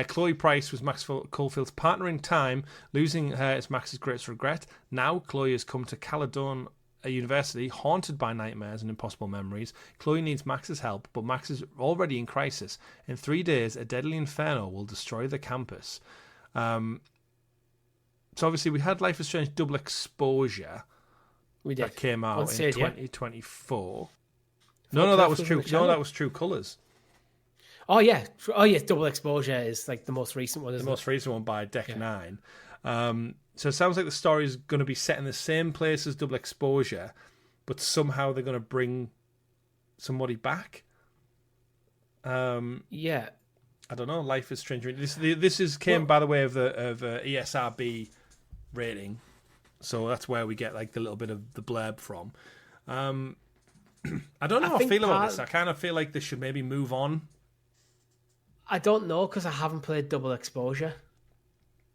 A: Chloe Price was Max Caulfield's partner in time. Losing her is Max's greatest regret. Now Chloe has come to Caledon University, haunted by nightmares and impossible memories. Chloe needs Max's help, but Max is already in crisis. In 3 days, a deadly inferno will destroy the campus. So obviously we had Life is Strange Double Exposure.
B: We did.
A: That came out in 2024. No, that was true. No, that was True Colors.
B: Oh yeah, Double Exposure is like the most recent one. Isn't
A: the most recent one by Deck 9. So it sounds like the story is going to be set in the same place as Double Exposure, but somehow they're going to bring somebody back.
B: Yeah,
A: I don't know. Life is Strange. This came by the way of ESRB rating, so that's where we get like the little bit of the blurb from. I don't know how I feel about this. I kind of feel like they should maybe move on.
B: I don't know because I haven't played Double Exposure,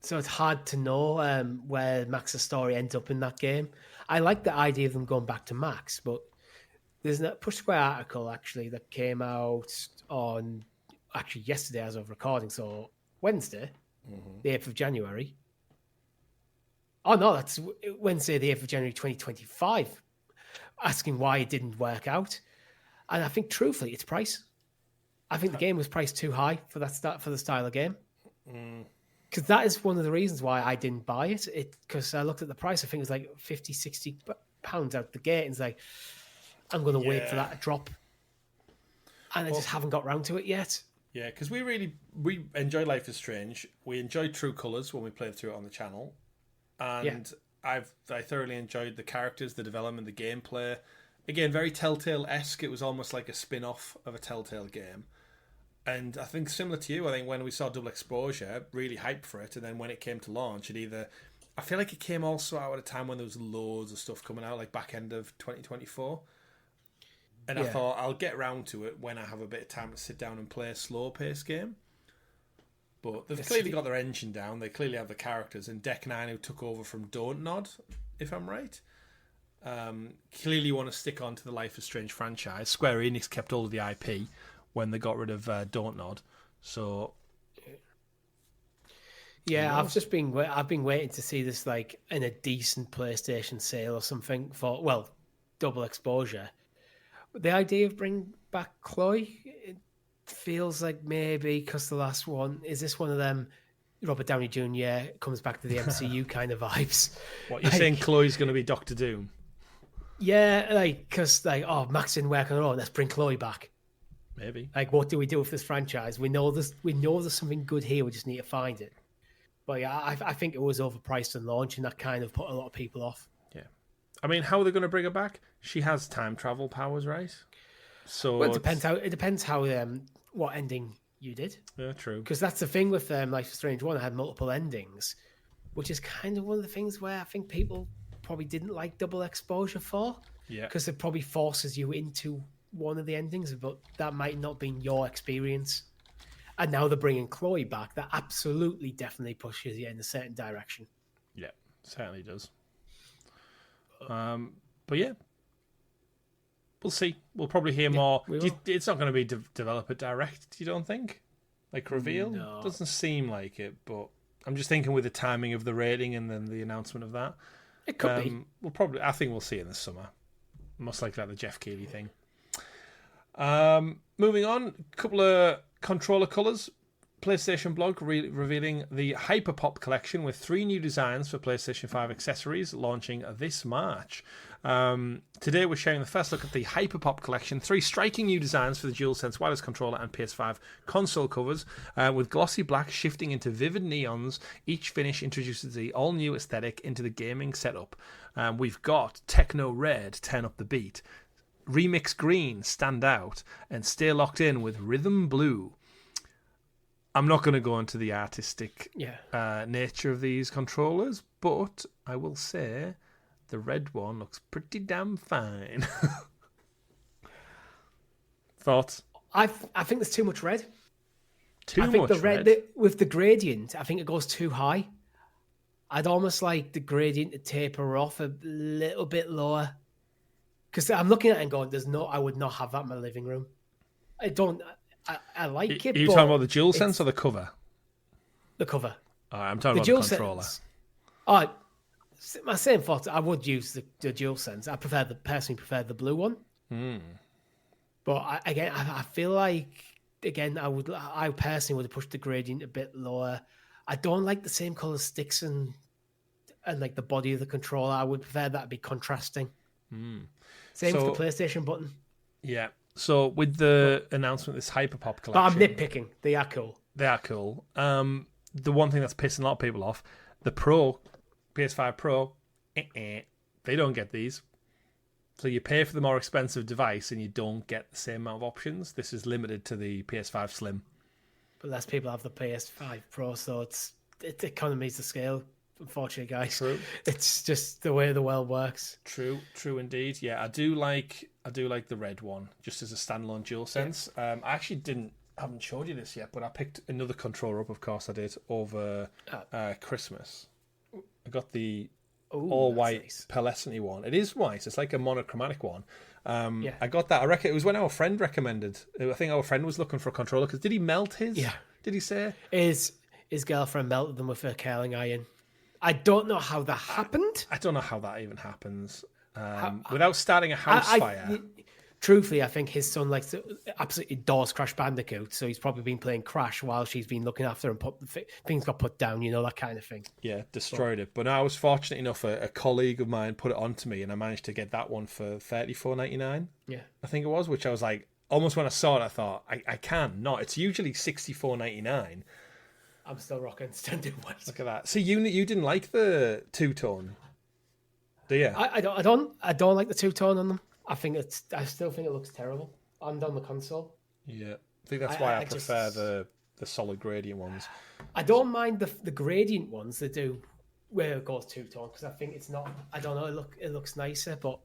B: so it's hard to know where Max's story ends up in that game. I like the idea of them going back to Max, but there's a Push Square article actually that came out on yesterday as of recording, so Wednesday, the 8th of January. Oh no, that's Wednesday, the 8th of January 2025. Asking why it didn't work out, and I think truthfully, it's price. I think the game was priced too high for the style of game. Because that is one of the reasons why I didn't buy it. Because I looked at the price, I think it was like 50, 60 pounds out the gate, and it's like I'm going to wait for that to drop, and I just haven't got round to it yet.
A: Yeah, because we enjoyed Life is Strange. We enjoyed True Colors when we played through it on the channel, and. I thoroughly enjoyed the characters, the development, the gameplay. Again, very Telltale-esque. It was almost like a spin-off of a Telltale game. And I think similar to you, I think when we saw Double Exposure, really hyped for it, and then when it came to launch, I feel like it came also out at a time when there was loads of stuff coming out, like back end of 2024. And I thought, I'll get round to it when I have a bit of time to sit down and play a slow-paced game. But they've clearly got their engine down. They clearly have the characters. And Deck 9, who took over from Don't Nod, if I'm right, clearly want to stick on to the Life is Strange franchise. Square Enix kept all of the IP when they got rid of Don't Nod. So,
B: yeah, I've been waiting to see this like in a decent PlayStation sale or something for Double Exposure. The idea of bringing back Chloe. It feels like maybe because the last one is this one of them Robert Downey Jr. comes back to the MCU kind of vibes.
A: What you're saying? Chloe's going to be Doctor Doom?
B: Yeah, because Max didn't work on her own. Let's bring Chloe back.
A: Maybe.
B: Like, what do we do with this franchise? We know there's something good here. We just need to find it. But yeah, I think it was overpriced on launch, and that kind of put a lot of people off. Yeah,
A: I mean, how are they going to bring her back? She has time travel powers, right? So
B: it depends how what ending you did.
A: Yeah, true.
B: Because that's the thing with Life is Strange 1. It had multiple endings, which is kind of one of the things where I think people probably didn't like Double Exposure for.
A: Yeah.
B: Because it probably forces you into one of the endings, but that might not be your experience. And now they're bringing Chloe back. That absolutely, definitely pushes you in a certain direction.
A: Yeah, certainly does. But yeah. we'll see. We'll probably hear more.
B: It's
A: not going to be developer direct, you don't think? Like reveal?
B: No.
A: Doesn't seem like it, but I'm just thinking with the timing of the rating and then the announcement of that.
B: It could be.
A: I think we'll see it in the summer. Most likely like the Jeff Keighley thing. Moving on, a couple of controller colours. PlayStation blog revealing the Hyperpop collection with 3 new designs for PlayStation 5 accessories launching this March. Today we're sharing the first look at the Hyperpop collection. 3 striking new designs for the DualSense wireless controller and PS5 console covers, with glossy black shifting into vivid neons. Each finish introduces the all-new aesthetic into the gaming setup. We've got Techno Red, turn up the beat, Remix Green, stand out, and stay locked in with Rhythm Blue. I'm not going to go into the artistic nature of these controllers, but I will say the red one looks pretty damn fine. Thoughts?
B: I think there's too much red.
A: I think the red
B: with the gradient, I think it goes too high. I'd almost like the gradient to taper off a little bit lower. Because I'm looking at it and going, I would not have that in my living room. I like it.
A: Are you talking about the DualSense or the cover?
B: The cover.
A: I'm talking about the controller.
B: My same thought. I would use the DualSense. I personally prefer the blue one. But I feel like I personally would have pushed the gradient a bit lower. I don't like the same color sticks and like the body of the controller. I would prefer that to be contrasting. Same with the PlayStation button. Yeah.
A: So with the announcement of this Hyperpop collection...
B: But I'm nitpicking. They are cool.
A: They are cool. The one thing that's pissing a lot of people off, the Pro, PS5 Pro, they don't get these. So you pay for the more expensive device and you don't get the same amount of options. This is limited to the PS5 Slim.
B: But less people have the PS5 Pro, so it economies the scale. Unfortunately, guys,
A: True.
B: It's just the way the world works.
A: True indeed. Yeah, I do like the red one just as a standalone DualSense. I actually haven't showed you this yet, but I picked another controller up. Of course, I did over Christmas. I got the all white nice. Pearlescent one. It is white. It's like a monochromatic one. I got that. I reckon it was when our friend recommended. I think our friend was looking for a controller because did he melt his?
B: Yeah.
A: Did he say
B: his girlfriend melted them with her curling iron? I don't know how that happened.
A: I don't know how that even happens. Without starting a house fire.
B: Truthfully, I think his son likes to absolutely adores Crash Bandicoot, so he's probably been playing Crash while she's been looking after him. Things got put down, that kind of thing.
A: Yeah, destroyed it. But no, I was fortunate enough, a colleague of mine put it onto me, and I managed to get that one for $34.99.
B: Yeah,
A: I think it was, which I was like, almost when I saw it, I thought, I can't not. It's usually $64.99.
B: I'm still rocking standing white.
A: Look at that. So you didn't like the two-tone, do you?
B: I don't like the two-tone on them. I still think it looks terrible. And on the console.
A: Yeah, I think that's why I prefer the solid gradient ones.
B: I don't mind the gradient ones they do where it goes two-tone because I think it's not. I don't know. It looks nicer, but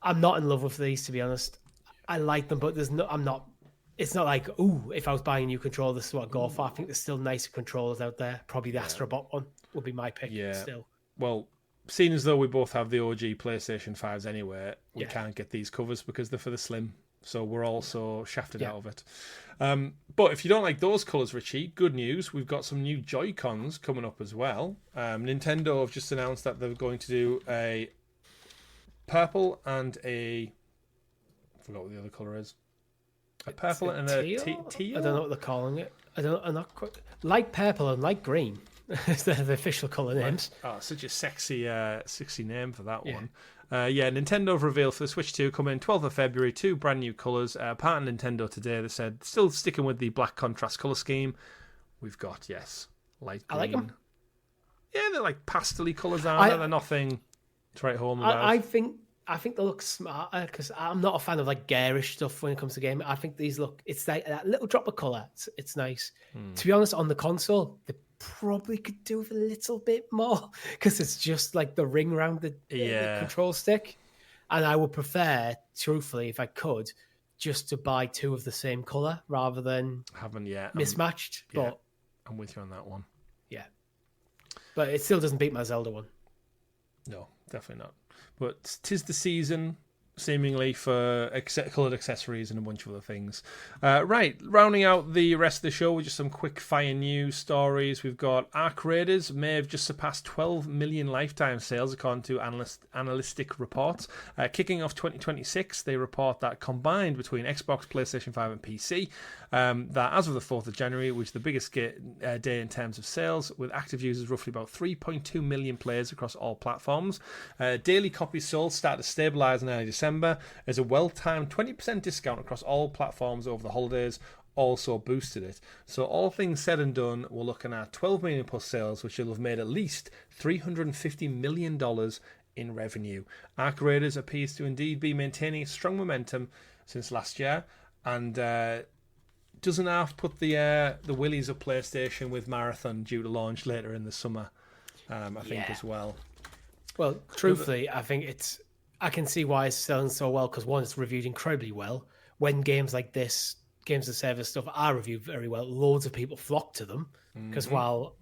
B: I'm not in love with these, to be honest. I like them, but I'm not. It's not like, if I was buying a new controller, this is what I'd go for. I think there's still nicer controllers out there. Probably the Astrobot one would be my pick.
A: Yeah.
B: Still.
A: Well, seeing as though we both have the OG PlayStation 5s anyway, we can't get these covers because they're for the Slim. So we're also shafted out of it. But if you don't like those colours, Richie, good news. We've got some new Joy-Cons coming up as well. Nintendo have just announced that they're going to do a purple and I forgot what the other colour is. A purple and a teal?
B: I don't know what they're calling it. I'm not quite... Light purple and light green. They're the official colour names.
A: Oh, such a sexy name for that one. Nintendo have revealed for the Switch 2 coming 12th of February, 2 brand new colours. Part of Nintendo today, they said, still sticking with the black contrast colour scheme. We've got, light green.
B: I like them.
A: Yeah, they're like pastel-y colours, aren't they? They're nothing to write home about.
B: I think they look smart because I'm not a fan of like garish stuff when it comes to gaming. I think these it's like that little drop of colour. It's nice. To be honest, on the console, they probably could do with a little bit more because it's just like the ring around the control stick. And I would prefer, truthfully, if I could, just to buy 2 of the same colour rather than mismatched. But
A: I'm with you on that one.
B: Yeah. But it still doesn't beat my Zelda one.
A: No, definitely not. But 'tis the season. seemingly, for coloured accessories and a bunch of other things. Right, rounding out the rest of the show with just some quick fire news stories. We've got Ark Raiders may have just surpassed 12 million lifetime sales, according to analytic reports. Kicking off 2026, they report that combined between Xbox, PlayStation 5 and PC, that as of the 4th of January, which is the biggest day in terms of sales, with active users roughly about 3.2 million players across all platforms. Daily copies sold start to stabilise in early December, as a well-timed 20% discount across all platforms over the holidays also boosted it. So all things said and done, we're looking at 12 million plus sales, which will have made at least $350 million in revenue. Ark Raiders appears to indeed be maintaining a strong momentum since last year, and doesn't half put the willies of PlayStation with Marathon due to launch later in the summer, I think, as well.
B: Well, truthfully, I can see why it's selling so well, because one, it's reviewed incredibly well. When games like this, games of service stuff, are reviewed very well, loads of people flock to them. Because while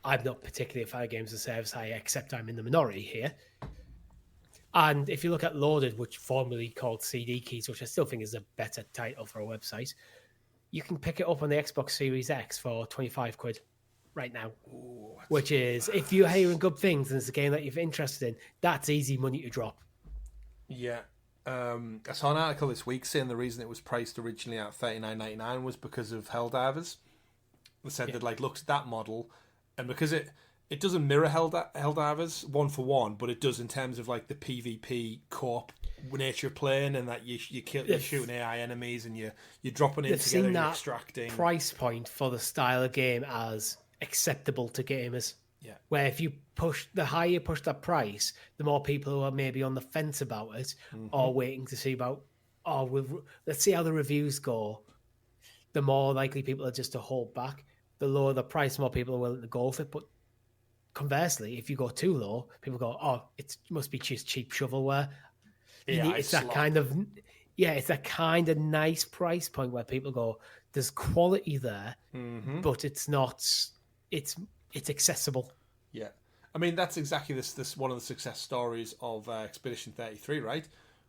B: I'm not particularly a fan of games of service, I accept I'm in the minority here. And if you look at Loaded, which formerly called CD Keys, which I still think is a better title for a website, you can pick it up on the Xbox Series X for 25 quid right now.
A: Ooh,
B: which is, if you're hearing good things and it's a game that you're interested in, that's easy money to drop.
A: Yeah. I saw an article this week saying the reason it was priced originally at $39.99 was because of Helldivers. They said they'd looked at that model, and because it doesn't mirror Helldivers one for one, but it does in terms of the PvP co-op nature of playing, and that you're shooting AI enemies and you're dropping in together and you're extracting.
B: Price point for the style of game as acceptable to gamers.
A: Yeah.
B: Where if you the higher you push that price, the more people who are maybe on the fence about it or waiting to see about, let's see how the reviews go, the more likely people are just to hold back. The lower the price, the more people are willing to go for it. But conversely, if you go too low, people go, it must be just cheap shovelware. It's that kind of nice price point where people go, there's quality there, but it's not, it's accessible.
A: Yeah. I mean, that's exactly this one of the success stories of Expedition 33, right?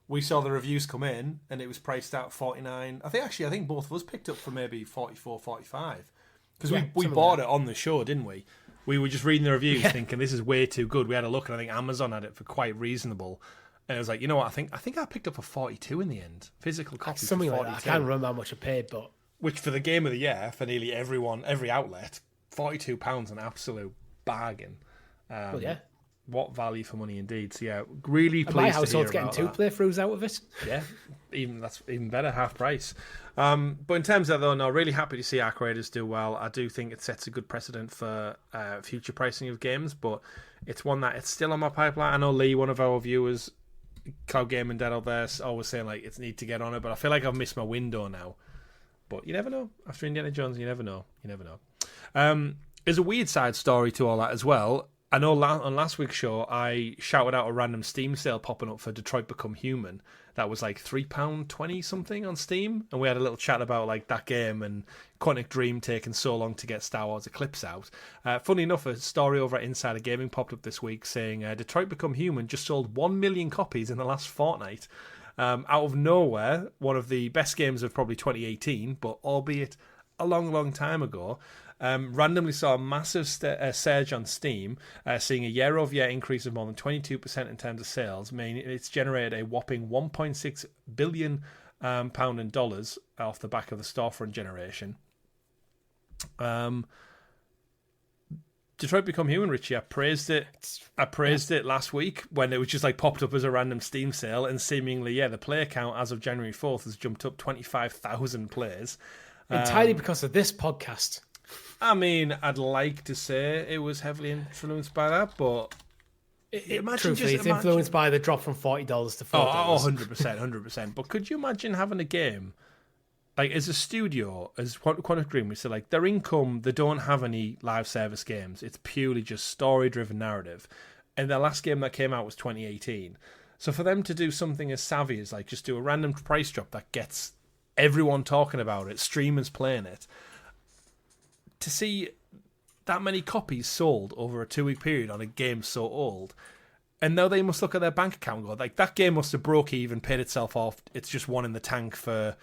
A: We saw the reviews come in and it was priced out 49. I think both of us picked up for maybe 44, 45. Because we bought it on the show, didn't we? We were just reading the reviews thinking this is way too good. We had a look and I think Amazon had it for quite reasonable. And it was like, you know what, I think I picked up for 42 in the end. Physical copies
B: something
A: for 42.
B: Like that. I can't remember how much I paid, but
A: which for the game of the year, for nearly every outlet, £42 an absolute bargain. What value for money indeed. So yeah, really pleased.
B: My
A: household's
B: to hear about getting 2 playthroughs out of it.
A: Yeah, that's even better, half price. But in terms of that, though, no, really happy to see Ark Raiders do well. I do think it sets a good precedent for future pricing of games, but it's one that it's still on my pipeline. I know Lee, one of our viewers, Cloud Gaming Dead out there, always saying it's need to get on it, but I feel like I've missed my window now. But you never know. After Indiana Jones, you never know. There's a weird side story to all that as well. I know on last week's show, I shouted out a random Steam sale popping up for Detroit Become Human. That was £3.20 something on Steam. And we had a little chat about that game and Quantic Dream taking so long to get Star Wars Eclipse out. Funny enough, a story over at Insider Gaming popped up this week saying Detroit Become Human just sold 1 million copies in the last fortnight. Out of nowhere, one of the best games of probably 2018, but albeit a long, long time ago. Randomly saw a massive surge on Steam, seeing a year-over-year increase of more than 22% in terms of sales, meaning it's generated a whopping £1.6 billion in dollars off the back of the storefront generation. Detroit Become Human, Richie, I praised it last week when it was just popped up as a random Steam sale, and seemingly, the player count as of January 4th has jumped up 25,000 players.
B: Entirely because of this podcast.
A: I mean, I'd like to say it was heavily influenced by that, but
B: truthfully, it's influenced by the drop from $40 to $4.
A: Oh, 100%. But could you imagine having a game, as a studio, as Quantic Dream, we said, their income, they don't have any live service games. It's purely just story-driven narrative. And their last game that came out was 2018. So for them to do something as savvy as, just do a random price drop that gets everyone talking about it, streamers playing it, to see that many copies sold over a 2-week period on a game so old, And now they must look at their bank account and go, like, that game must have broke even, paid itself off. It's just one in the tank for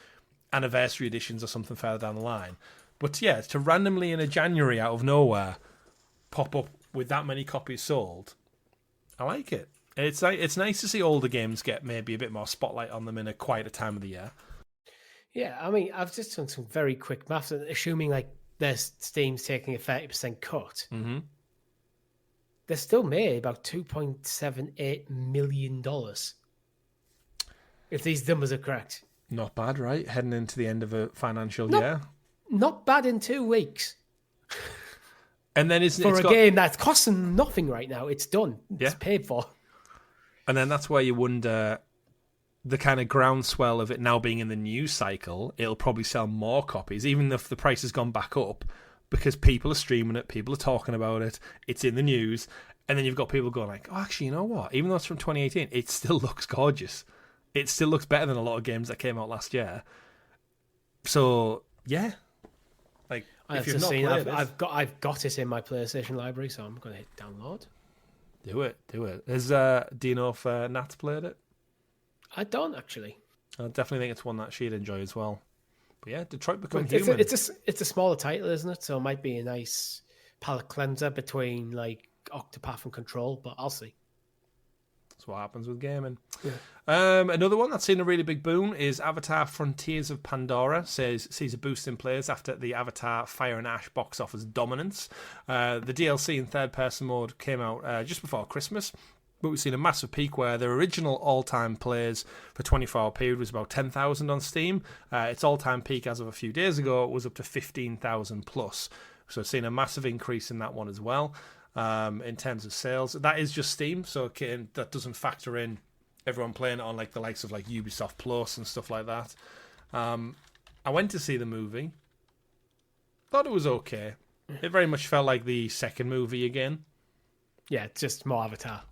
A: anniversary editions or something further down the line. But yeah, to randomly in a January out of nowhere pop up with that many copies sold, I like it. It's nice to see older games get maybe a bit more spotlight on them in a quieter time of the year.
B: Yeah, I mean, I've just done some very quick maths, assuming like their Steam's taking a 30% cut.
A: Mm-hmm.
B: They still made about $2.78 million. If these numbers are correct.
A: Not bad, right? Heading into the end of a financial year.
B: Not bad in 2 weeks.
A: And then
B: for a game that's costing nothing right now. It's done. It's paid for.
A: And then that's where you wonder the kind of groundswell of it now being in the news cycle. It'll probably sell more copies, even if the price has gone back up, because people are streaming it, people are talking about it, it's in the news. And then you've got people going like, oh, actually, you know what? Even though it's from 2018, it still looks gorgeous. It still looks better than a lot of games that came out last year. So, yeah. Like, if you've not played it,
B: I've got it in my PlayStation library, so I'm going to hit download.
A: Do it. Do you know if Nat's played it?
B: I don't, actually.
A: I definitely think it's one that she'd enjoy as well. But yeah, Detroit Become Human.
B: It's a smaller title, isn't it? So it might be a nice palate cleanser between like Octopath and Control, but I'll see.
A: That's what happens with gaming.
B: Yeah.
A: Another one that's seen a really big boom is Avatar Frontiers of Pandora. Sees a boost in players after the Avatar Fire and Ash box office dominance. The DLC in third-person mode came out just before Christmas, but we've seen a massive peak where their original all-time players for 24-hour period was about 10,000 on Steam. Its all-time peak as of a few days ago was up to 15,000 plus. So seen a massive increase in that one as well. In terms of sales, that is just Steam, so that doesn't factor in everyone playing it on like the likes of like Ubisoft Plus and stuff like that. I went to see the movie, thought it was okay. It very much felt like the second movie again.
B: Yeah, it's just more Avatar.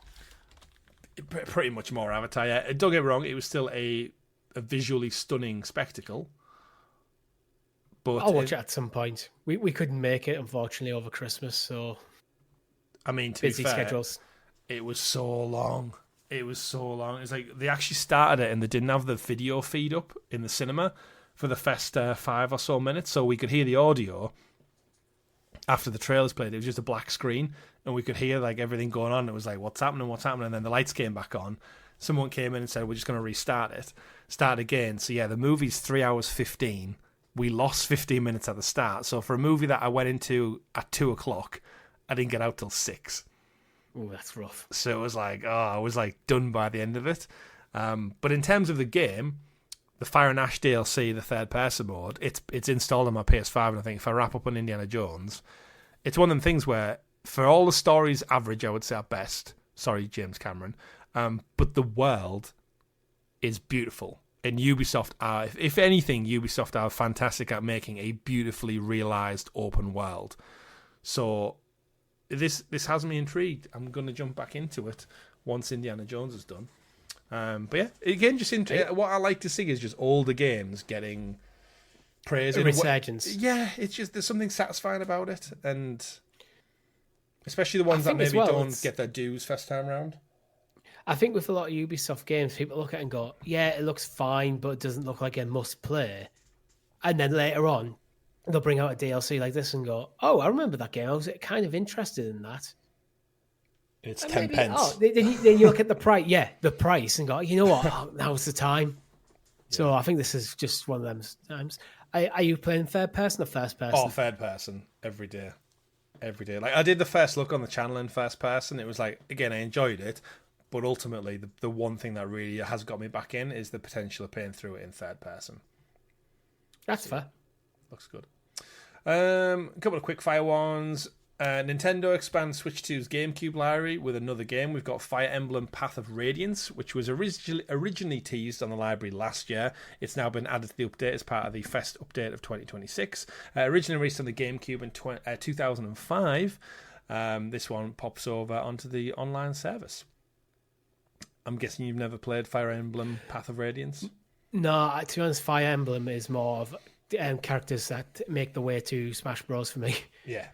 A: Pretty much more Avatar. Yeah, don't get me wrong, it was still a visually stunning spectacle. But
B: I'll watch it at some point. We couldn't make it, unfortunately, over Christmas, so.
A: I mean, to
B: busy
A: be fair,
B: schedules.
A: It was so long. It's like they actually started it and they didn't have the video feed up in the cinema for the first 5 or so minutes, so we could hear the audio after the trailers played. It was just a black screen, and we could hear like everything going on. It was like, what's happening? And then the lights came back on. Someone came in and said, we're just going to restart it. Start again. So yeah, the movie's 3 hours 15. We lost 15 minutes at the start. So for a movie that I went into at 2:00, I didn't get out till 6.
B: Oh, that's rough.
A: So it was like, I was like done by the end of it. But in terms of the game, the Fire and Ash DLC, the third person mode, it's installed on my PS5, and I think if I wrap up on Indiana Jones, it's one of them things where for all the stories average, I would say at best. Sorry, James Cameron. But the world is beautiful. And Ubisoft are, if anything, Ubisoft are fantastic at making a beautifully realised open world. So this has me intrigued. I'm going to jump back into it once Indiana Jones is done. But yeah, again, what I like to see is just older games getting praise.
B: A resurgence.
A: Yeah, it's just, there's something satisfying about it. And especially the ones that maybe don't get their dues first time round.
B: I think with a lot of Ubisoft games, people look at it and go, yeah, it looks fine, but it doesn't look like a must play. And then later on, they'll bring out a DLC like this and go, oh, I remember that game. I was kind of interested in that.
A: It's
B: and
A: 10 pence.
B: Then you look at the price, and go, you know what? Now's the time. Yeah. So I think this is just one of them times. Are you playing third person or first person?
A: Oh, third person. Every day. Like, I did the first look on the channel in first person. It was like, again, I enjoyed it. But ultimately, the one thing that really has got me back in is the potential of playing through it in third person.
B: That's fair.
A: Looks good. A couple of quick fire ones. Nintendo expands Switch 2's GameCube library with another game. We've got Fire Emblem Path of Radiance, which was originally teased on the library last year. It's now been added to the update as part of the Fest update of 2026. Originally released on the GameCube in 2005, this one pops over onto the online service. I'm guessing you've never played Fire Emblem Path of Radiance?
B: No, to be honest, Fire Emblem is more of characters that make the way to Smash Bros. For me.
A: Yeah,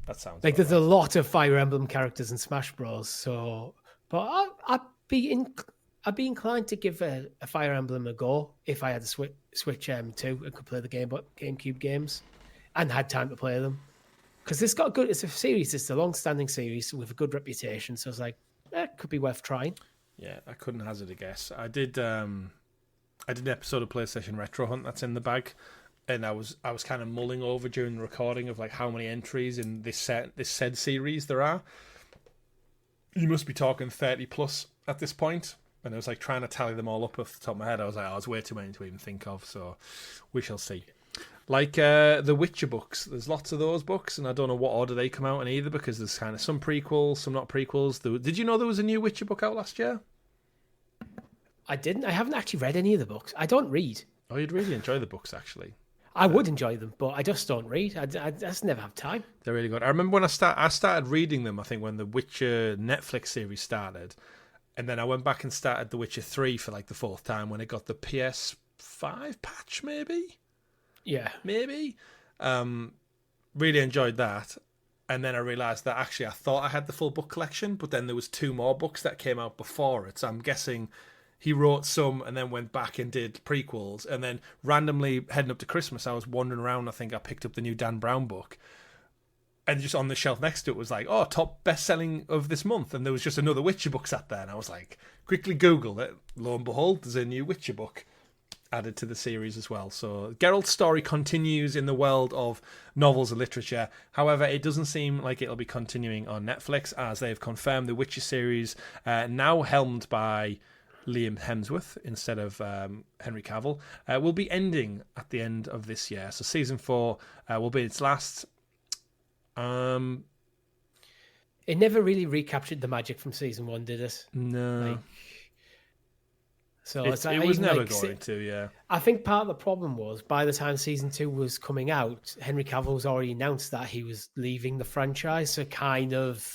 A: that sounds
B: like there's a lot of Fire Emblem characters in Smash Bros. So, But I'd be inclined to give a Fire Emblem a go if I had a Switch 2 and could play the GameCube games and had time to play them. Because it's a series, it's a long-standing series with a good reputation. So I was like, it could be worth trying.
A: Yeah, I couldn't hazard a guess. I did an episode of PlayStation Retro Hunt that's in the bag, and I was kind of mulling over during the recording of like how many entries in this said series there are. You must be talking 30 plus at this point. And I was like trying to tally them all up off the top of my head. I was like, oh, it's way too many to even think of. So we shall see. Like the Witcher books, there's lots of those books, and I don't know what order they come out in either, because there's kind of some prequels, some not prequels. Did you know there was a new Witcher book out last year?
B: I didn't. I haven't actually read any of the books. I don't read.
A: Oh, you'd really enjoy the books, actually.
B: I would enjoy them, but I just don't read. I just never have time.
A: They're really good. I remember when I started reading them, I think when the Witcher Netflix series started, and then I went back and started The Witcher 3 for like the fourth time when it got the PS5 patch, maybe?
B: Yeah.
A: Maybe. Really enjoyed that. And then I realised that actually I thought I had the full book collection, but then there was 2 more books that came out before it. So I'm guessing he wrote some and then went back and did prequels. And then randomly heading up to Christmas, I was wandering around. I think I picked up the new Dan Brown book. And just on the shelf next to it was like, oh, top best-selling of this month. And there was just another Witcher book sat there. And I was like, quickly Googled it. Lo and behold, there's a new Witcher book added to the series as well. So Geralt's story continues in the world of novels and literature. However, it doesn't seem like it'll be continuing on Netflix, as they've confirmed the Witcher series, now helmed by Liam Hemsworth instead of Henry Cavill, will be ending at the end of this year. So season 4 will be its last.
B: It never really recaptured the magic from season 1, did it?
A: No.
B: So
A: it was never going to, yeah.
B: I think part of the problem was by the time season 2 was coming out, Henry Cavill was already announced that he was leaving the franchise. So kind of,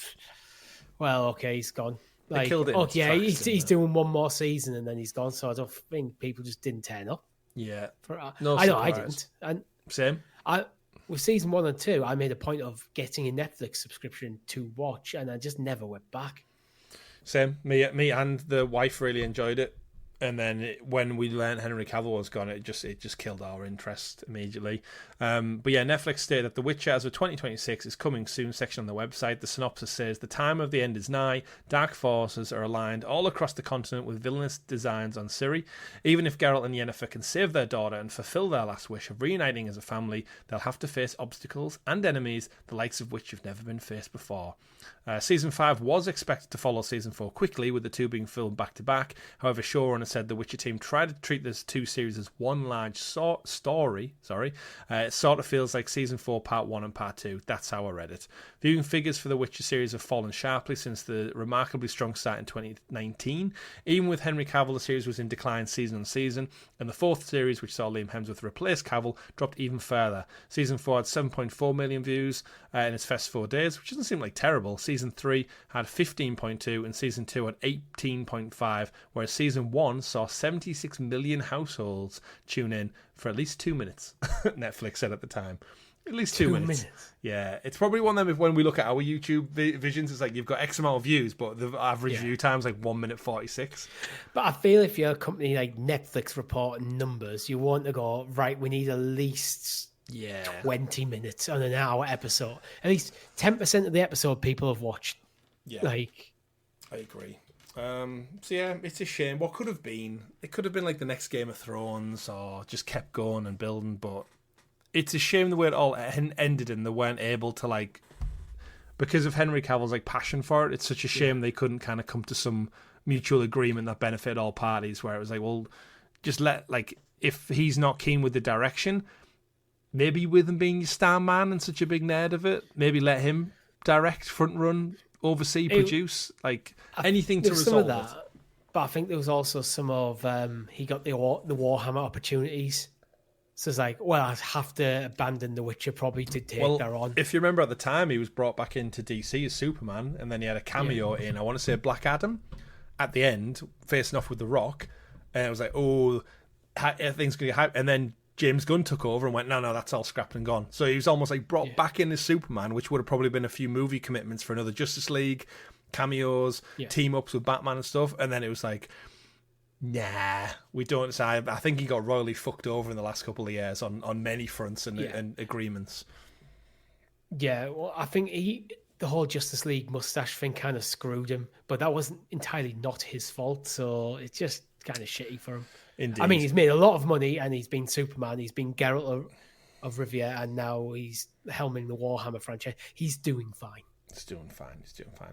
B: well, okay, he's gone.
A: Like, they killed it.
B: Oh yeah, he's doing one more season and then he's gone. So I don't think people just didn't turn up.
A: Yeah,
B: no, I didn't. And
A: same.
B: With season 1 and 2, I made a point of getting a Netflix subscription to watch, and I just never went back.
A: Same. Me and the wife really enjoyed it. And then when we learned Henry Cavill was gone, it just killed our interest immediately. But yeah, Netflix stated that The Witcher as of 2026 is coming soon section on the website. The synopsis says, the time of the end is nigh. Dark forces are aligned all across the continent with villainous designs on Ciri. Even if Geralt and Yennefer can save their daughter and fulfill their last wish of reuniting as a family, they'll have to face obstacles and enemies, the likes of which have never been faced before. Season 5 was expected to follow Season 4 quickly, with the 2 being filmed back-to-back. However, showrunner said the Witcher team tried to treat this 2 series as one large story. It sort of feels like Season 4 Part 1 and Part 2. That's how I read it. Viewing figures for the Witcher series have fallen sharply since the remarkably strong start in 2019. Even with Henry Cavill, the series was in decline season on season, and the 4th series, which saw Liam Hemsworth replace Cavill, dropped even further. Season 4 had 7.4 million views in its first 4 days, which doesn't seem like terrible. Season 3 had 15.2 and Season 2 had 18.5, whereas Season 1 saw 76 million households tune in for at least 2 minutes, Netflix said at the time. At least 2 minutes. Yeah, it's probably one of them, if when we look at our YouTube visions, it's like you've got X amount of views, but the average view time is like 1 minute 46.
B: But I feel if you're a company like Netflix reporting numbers, you want to go, right, we need at least 20 minutes on an hour episode. At least 10% of the episode people have watched.
A: Yeah, I agree. So yeah, it's a shame. What could have been? It could have been like the next Game of Thrones, or just kept going and building, but it's a shame the way it all ended and they weren't able to, like, because of Henry Cavill's like passion for it, it's such a shame they couldn't kind of come to some mutual agreement that benefited all parties, where it was like, well, just let, like, if he's not keen with the direction, maybe with him being your star man and such a big nerd of it, maybe let him direct, front run, oversee, produce, like anything to resolve
B: some of that,
A: it.
B: But I think there was also some of he got the Warhammer opportunities. So it's like, well, I'd have to abandon The Witcher probably to take that on.
A: If you remember at the time, he was brought back into DC as Superman, and then he had a cameo in, I want to say, Black Adam at the end, facing off with The Rock. And it was like, oh, everything's going to get hype. And then James Gunn took over and went, no, that's all scrapped and gone. So he was almost like brought back in as Superman, which would have probably been a few movie commitments for another Justice League. cameos, team-ups with Batman and stuff, and then it was like, nah, we don't. So I think he got royally fucked over in the last couple of years on many fronts and agreements.
B: Yeah, well, I think the whole Justice League mustache thing kind of screwed him, but that wasn't entirely not his fault, so it's just kind of shitty for him.
A: Indeed.
B: I mean, he's made a lot of money, and he's been Superman, he's been Geralt of Rivia, and now he's helming the Warhammer franchise. He's doing fine.
A: He's doing fine.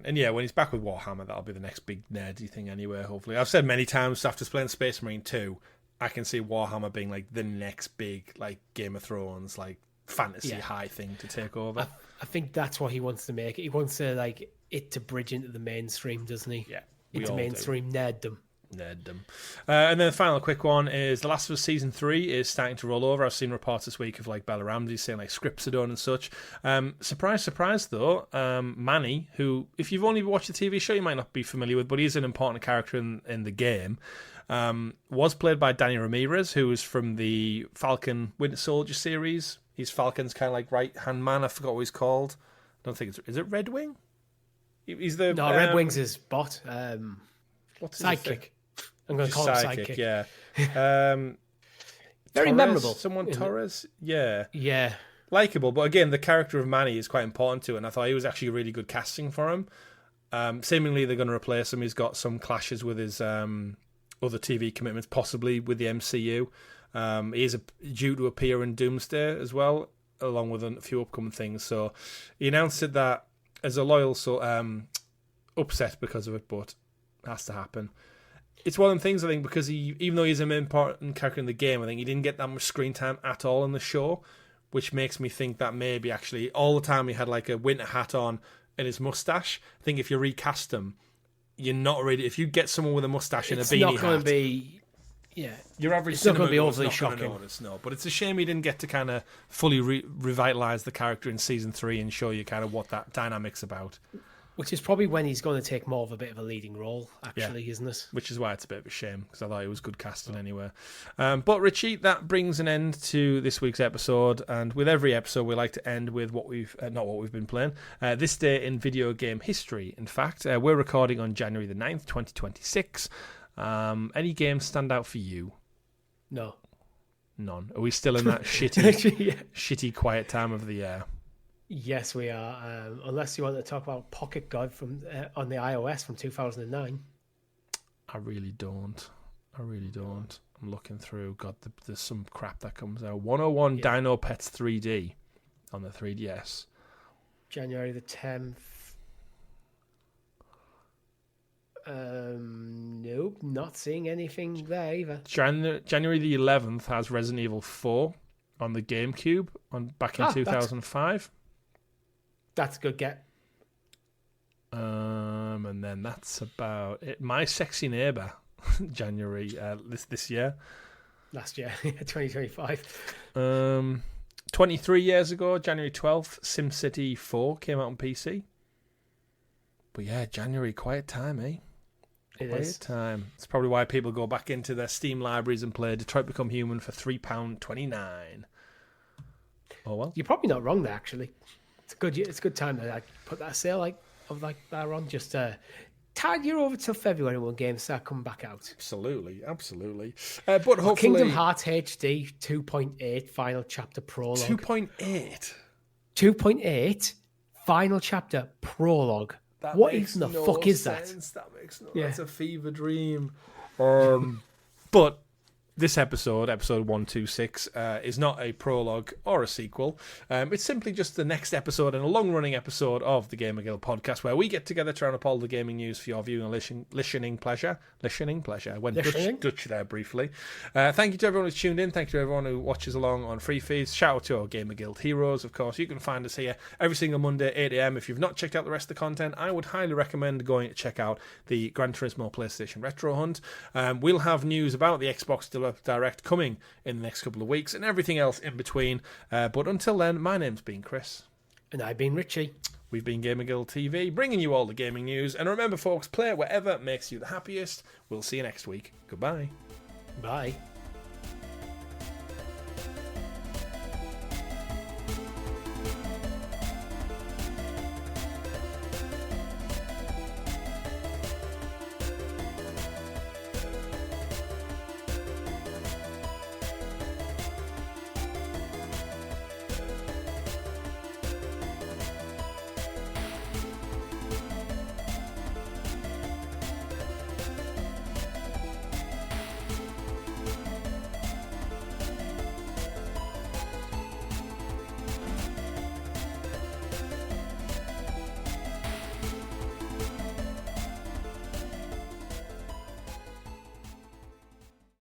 A: And yeah, when he's back with Warhammer, that'll be the next big nerdy thing anyway, hopefully. I've said many times after playing Space Marine 2, I can see Warhammer being like the next big like Game of Thrones, like fantasy high thing to take over.
B: I think that's what he wants to make. He wants to like it to bridge into the mainstream, doesn't he?
A: Yeah.
B: Into mainstream nerddom.
A: And then the final quick one is The Last of Us Season 3 is starting to roll over. I've seen reports this week of like Bella Ramsey saying like scripts are done and such. Surprise though, Manny, who if you've only watched the TV show you might not be familiar with, but he's an important character in the game, was played by Danny Ramirez, who is from the Falcon Winter Soldier series. He's Falcon's kind of like right-hand man. I forgot what he's called. I don't think is it Red Wing? He's the...
B: No, Red Wing's his bot.
A: What's
B: Sidekick. I'm going to call him Sidekick.
A: Yeah.
B: Very
A: Torres,
B: memorable.
A: Someone Torres? Yeah.
B: Yeah.
A: Likeable, but again, the character of Manny is quite important to it, and I thought he was actually really good casting for him. Seemingly they're going to replace him. He's got some clashes with his other TV commitments, possibly with the MCU. He is due to appear in Doomsday as well, along with a few upcoming things. So he announced it that as a loyal, upset because of it, but it has to happen. It's one of them things, I think, because even though he's an important character in the game, I think he didn't get that much screen time at all in the show, which makes me think that maybe actually all the time he had like a winter hat on and his mustache. I think if you recast him, you're not really... If you get someone with a mustache and a beanie hat... It's not going to be...
B: Yeah.
A: Your average
B: it's not going to be overly
A: shocking. Notice, no, but it's a shame he didn't get to kind of fully revitalise the character in Season 3 and show you kind of what that dynamic's about.
B: Which is probably when he's going to take more of a bit of a leading role, actually, isn't it?
A: Which is why it's a bit of a shame, because I thought it was good casting anyway. But Richie, that brings an end to this week's episode, and with every episode we like to end with what we've not what we've been playing. This day in video game history, in fact. We're recording on January the 9th, 2026. Any games stand out for you?
B: No.
A: None. Are we still in that shitty quiet time of the year?
B: Yes, we are. Unless you want to talk about Pocket God from on the iOS from 2009.
A: I really don't. I'm looking through. God, there's some crap that comes out. 101 Dino Pets 3D on the 3DS.
B: January the 10th. Nope, not seeing anything there either.
A: January the 11th has Resident Evil 4 on the GameCube back in 2005.
B: That's a good get.
A: And then that's about it. My Sexy Neighbor, January this year.
B: Last year, 2025.
A: 23 years ago, January 12th, SimCity 4 came out on PC. But yeah, January, quiet time, eh? Quiet time. It's probably why people go back into their Steam libraries and play Detroit Become Human for £3.29. Oh well.
B: You're probably not wrong there, actually. It's a good time to put that sale of that on. Just tide you over till February when games start coming back out.
A: Absolutely. But hopefully,
B: Kingdom Hearts HD 2.8 Final Chapter Prologue.
A: 2.8
B: Final Chapter Prologue. What in the fuck is that?
A: That makes no. That's a fever dream. But this episode 126, is not a prologue or a sequel. It's simply just the next episode and a long-running episode of the GamerGuild Podcast, where we get together to round up all the gaming news for your viewing and listening pleasure. I went Dutch there briefly. Thank you to everyone who's tuned in. Thank you to everyone who watches along on free feeds. Shout out to our GamerGuild heroes, of course. You can find us here every single Monday, 8 a.m. If you've not checked out the rest of the content, I would highly recommend going to check out the Gran Turismo PlayStation Retro Hunt. We'll have news about the Xbox Direct coming in the next couple of weeks and everything else in between. But until then, my name's been Chris.
B: And I've been Richie.
A: We've been GamerGuildTV, bringing you all the gaming news. And remember, folks, play whatever makes you the happiest. We'll see you next week. Goodbye.
B: Bye.